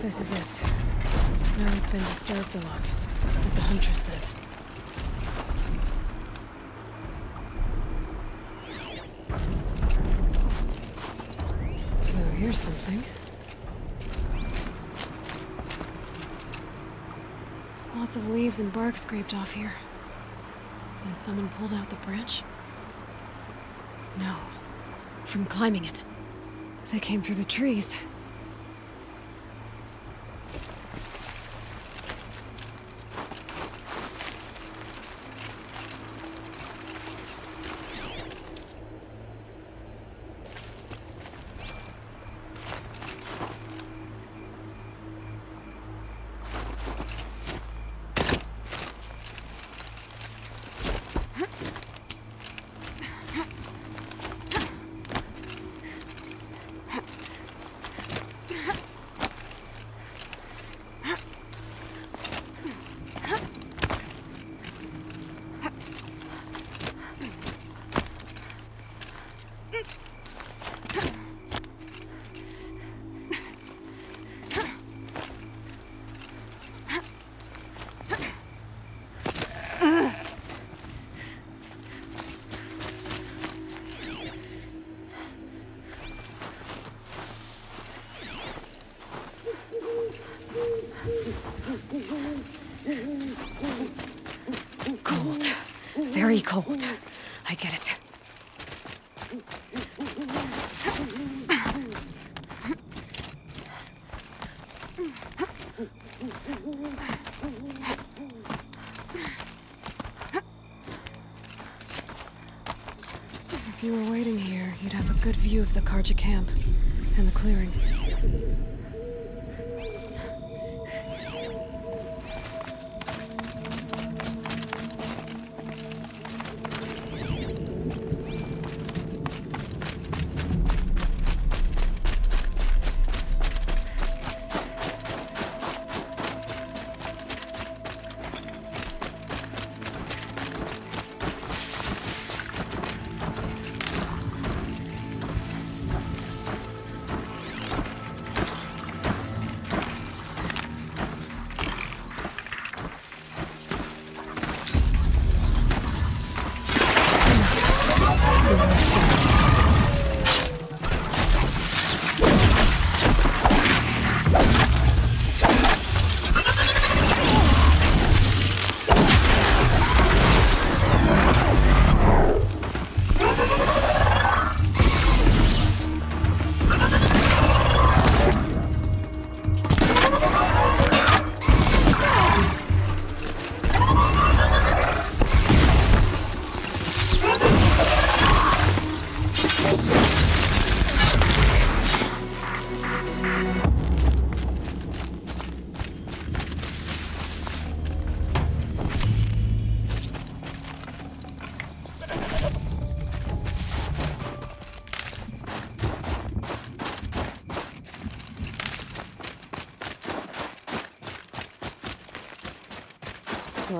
This is it. Snow's been disturbed a lot, like the Huntress said. Oh, here's something. Lots of leaves and bark scraped off here. And someone pulled out the branch? No. From climbing it. They came through the trees. Cold. Very cold. I get it. If you were waiting here, you'd have a good view of the Karja camp and the clearing.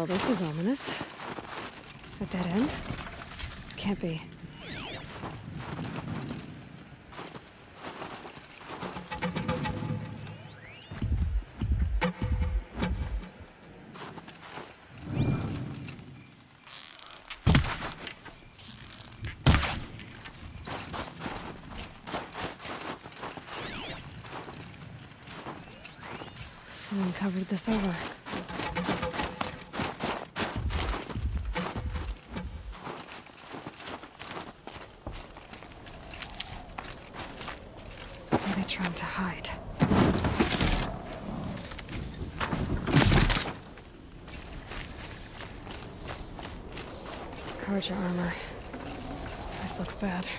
Well, this is ominous. A dead end? Can't be. Someone covered this over. Are they trying to hide? Carja armor. This looks bad.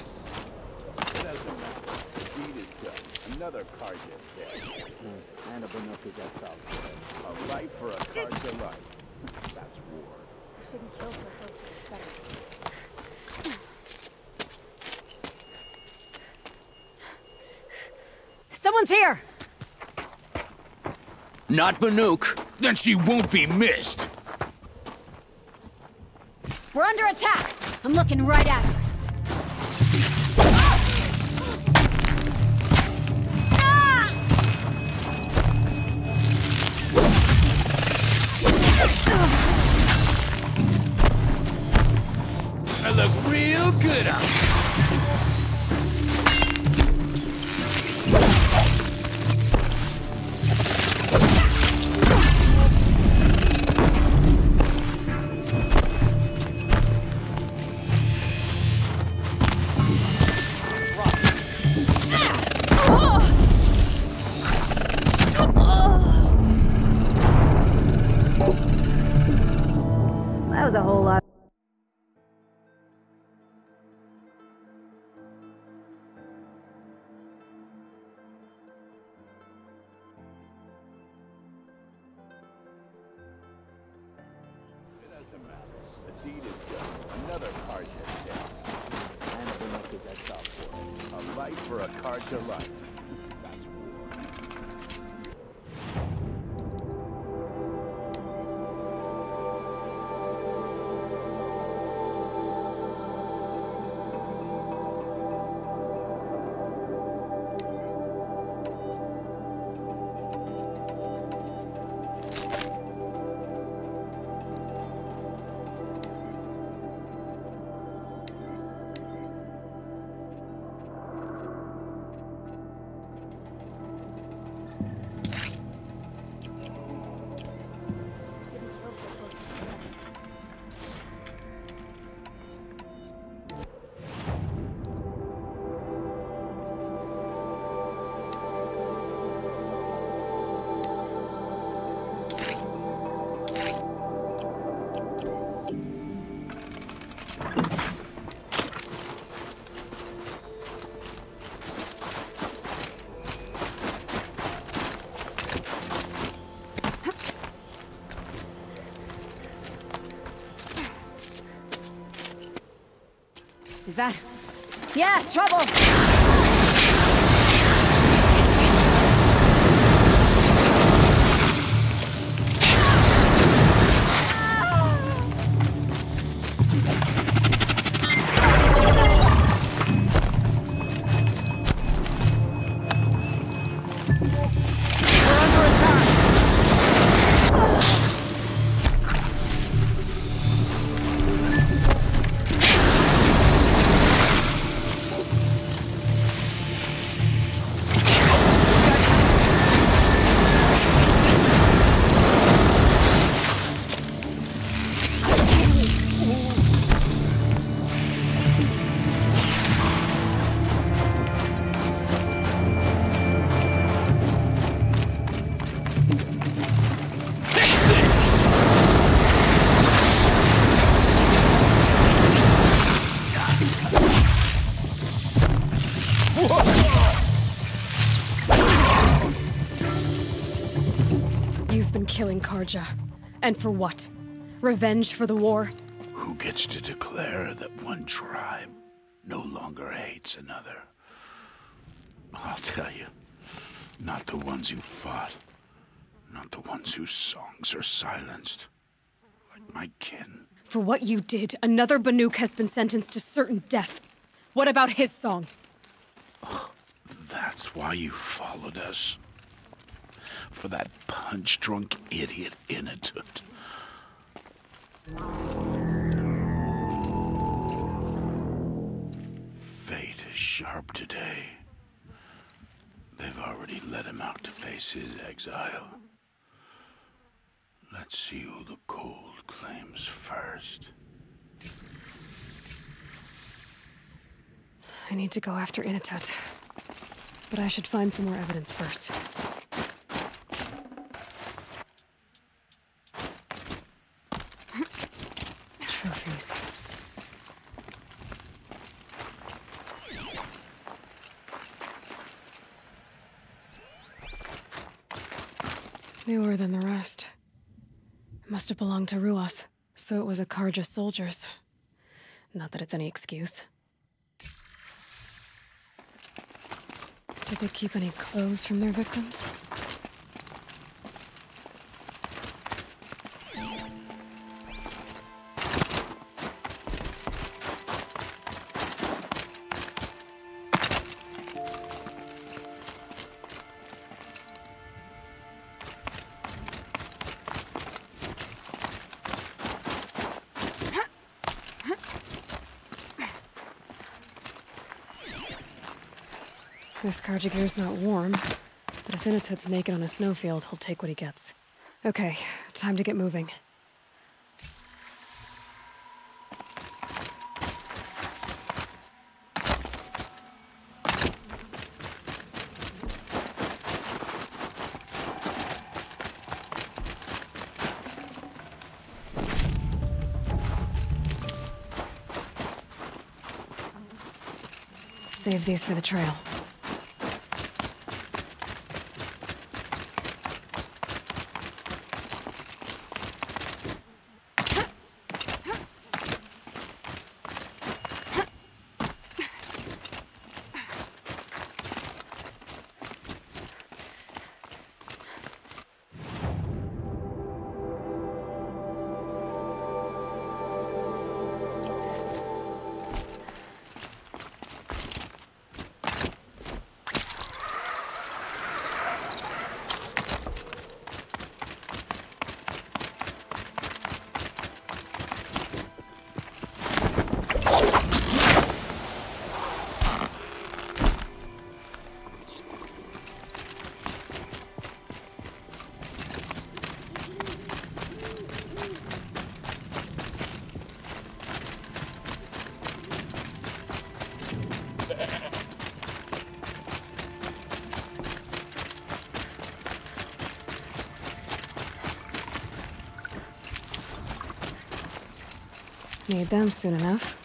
Another Carja dead. And a Banuka gets out there. A life for a Carja life. That's war. Shouldn't kill her first. Someone's here! Not Banuk. Then she won't be missed. We're under attack! I'm looking right at her. I look real good on it. That was a whole lot. It doesn't matter. The deed is done. Another Carja dead. And a Banuka gets out for it. A life for a Carja life. That's war. Is that... Yeah, trouble! You've been killing Carja. And for what? Revenge for the war? Who gets to declare that one tribe no longer hates another? I'll tell you, not the ones who fought, not the ones whose songs are silenced. Like my kin. For what you did, another Banuk has been sentenced to certain death. What about his song? That's why you followed us. For that punch-drunk idiot Inatut. Fate is sharp today. They've already let him out to face his exile. Let's see who the cold claims first. I need to go after Inatut. But I should find some more evidence first. Trophies. Newer than the rest. It must have belonged to Ruas, so it was a Karja soldier's. Not that it's any excuse. Did they keep any clothes from their victims? This Karja gear's not warm, but if Inatut's naked on a snowfield, he'll take what he gets. Okay, time to get moving. Save these for the trail. Need them soon enough.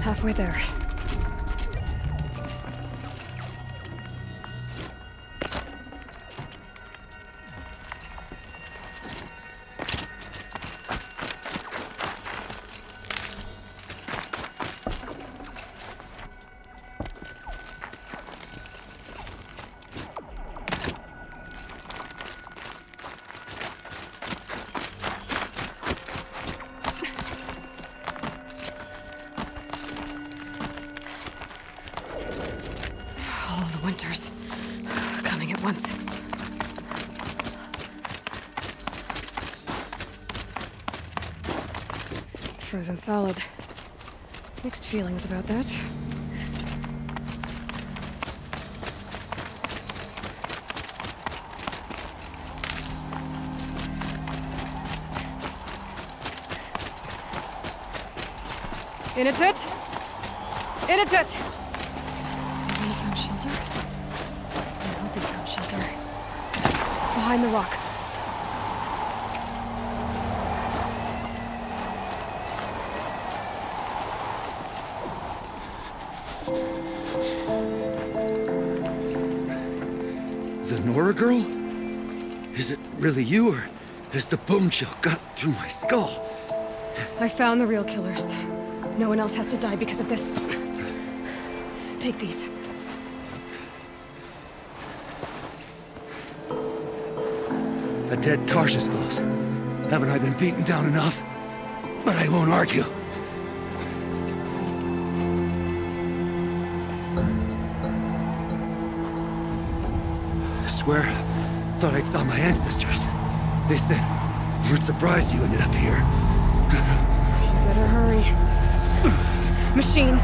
Halfway there. Winters. Coming at once. Frozen solid. Mixed feelings about that. In a tit! In a tit! Behind the rock. The Nora girl? Is it really you, or has the bone shell got through my skull? I found the real killers. No one else has to die because of this. Take these. A dead Karsh's close. Haven't I been beaten down enough? But I won't argue. I swear, thought I saw my ancestors. They said, we're surprised you ended up here. You better hurry. Machines.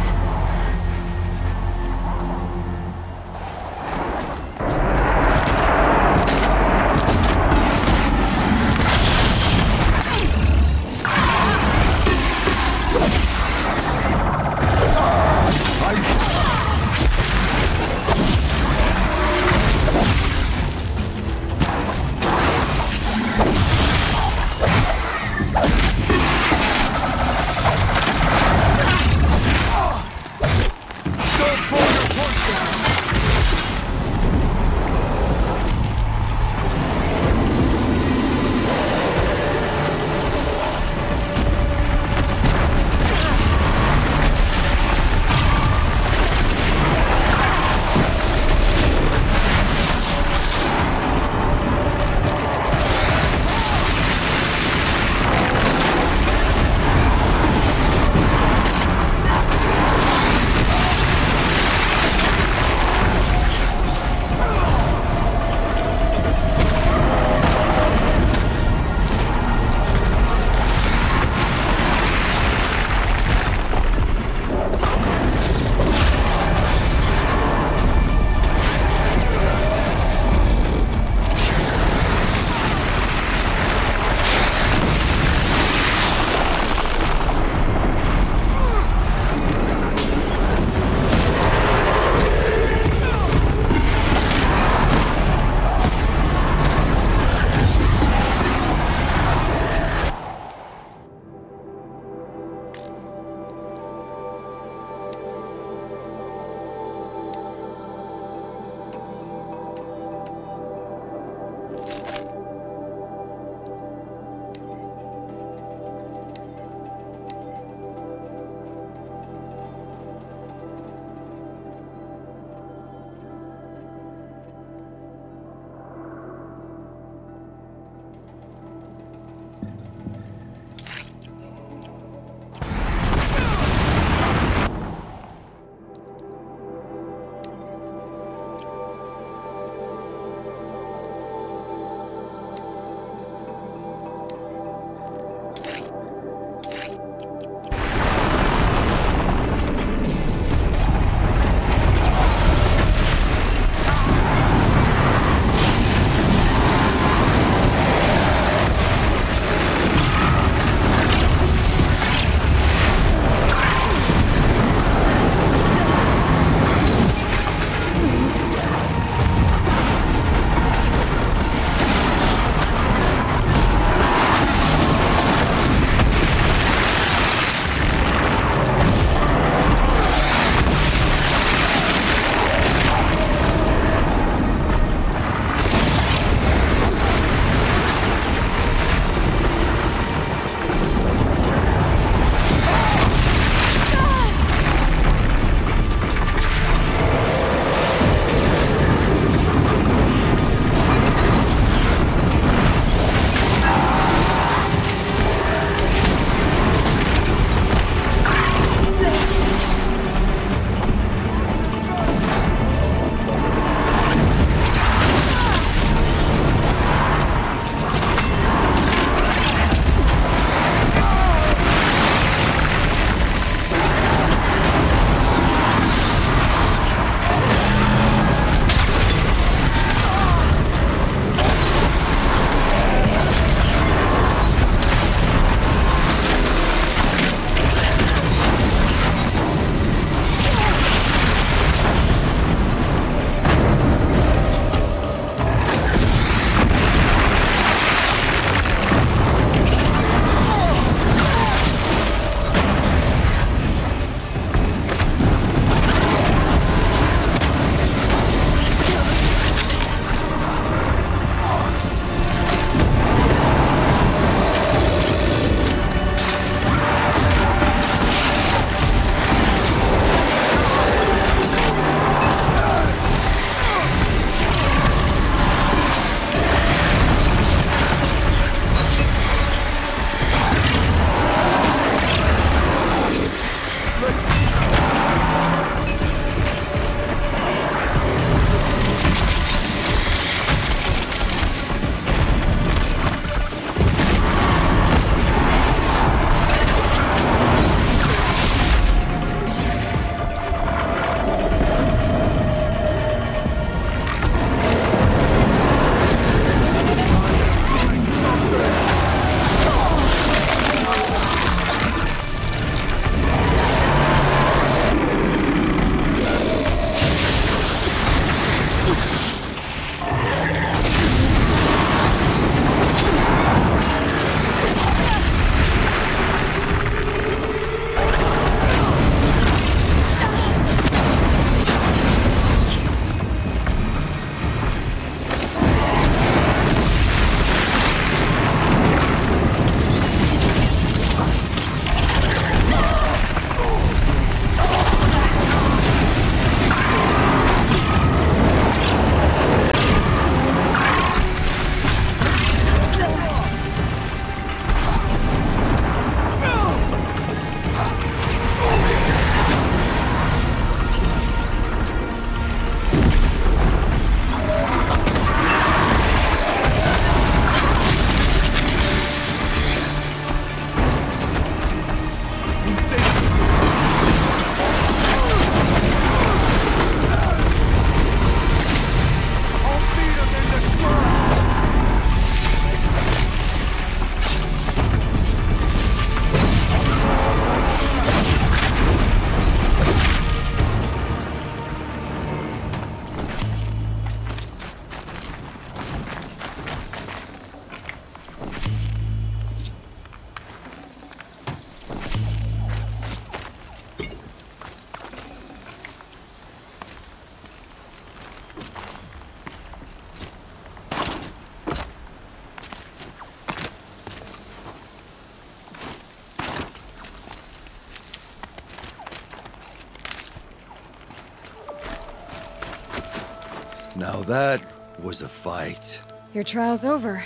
Now that was a fight. Your trial's over.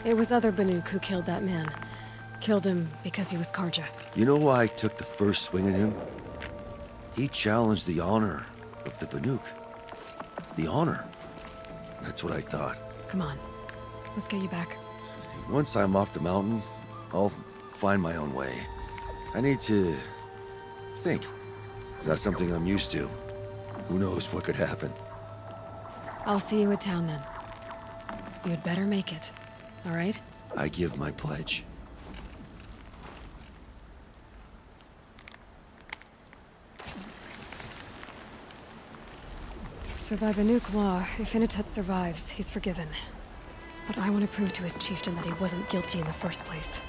It was other Banuk who killed that man. Killed him because he was Karja. You know why I took the first swing at him? He challenged the honor of the Banuk. The honor. That's what I thought. Come on. Let's get you back. Once I'm off the mountain, I'll find my own way. I need to think. It's not something I'm used to. Who knows what could happen? I'll see you at town then. You'd better make it. All right? I give my pledge. So by Banuk law, if Inatut survives, he's forgiven. But I want to prove to his chieftain that he wasn't guilty in the first place.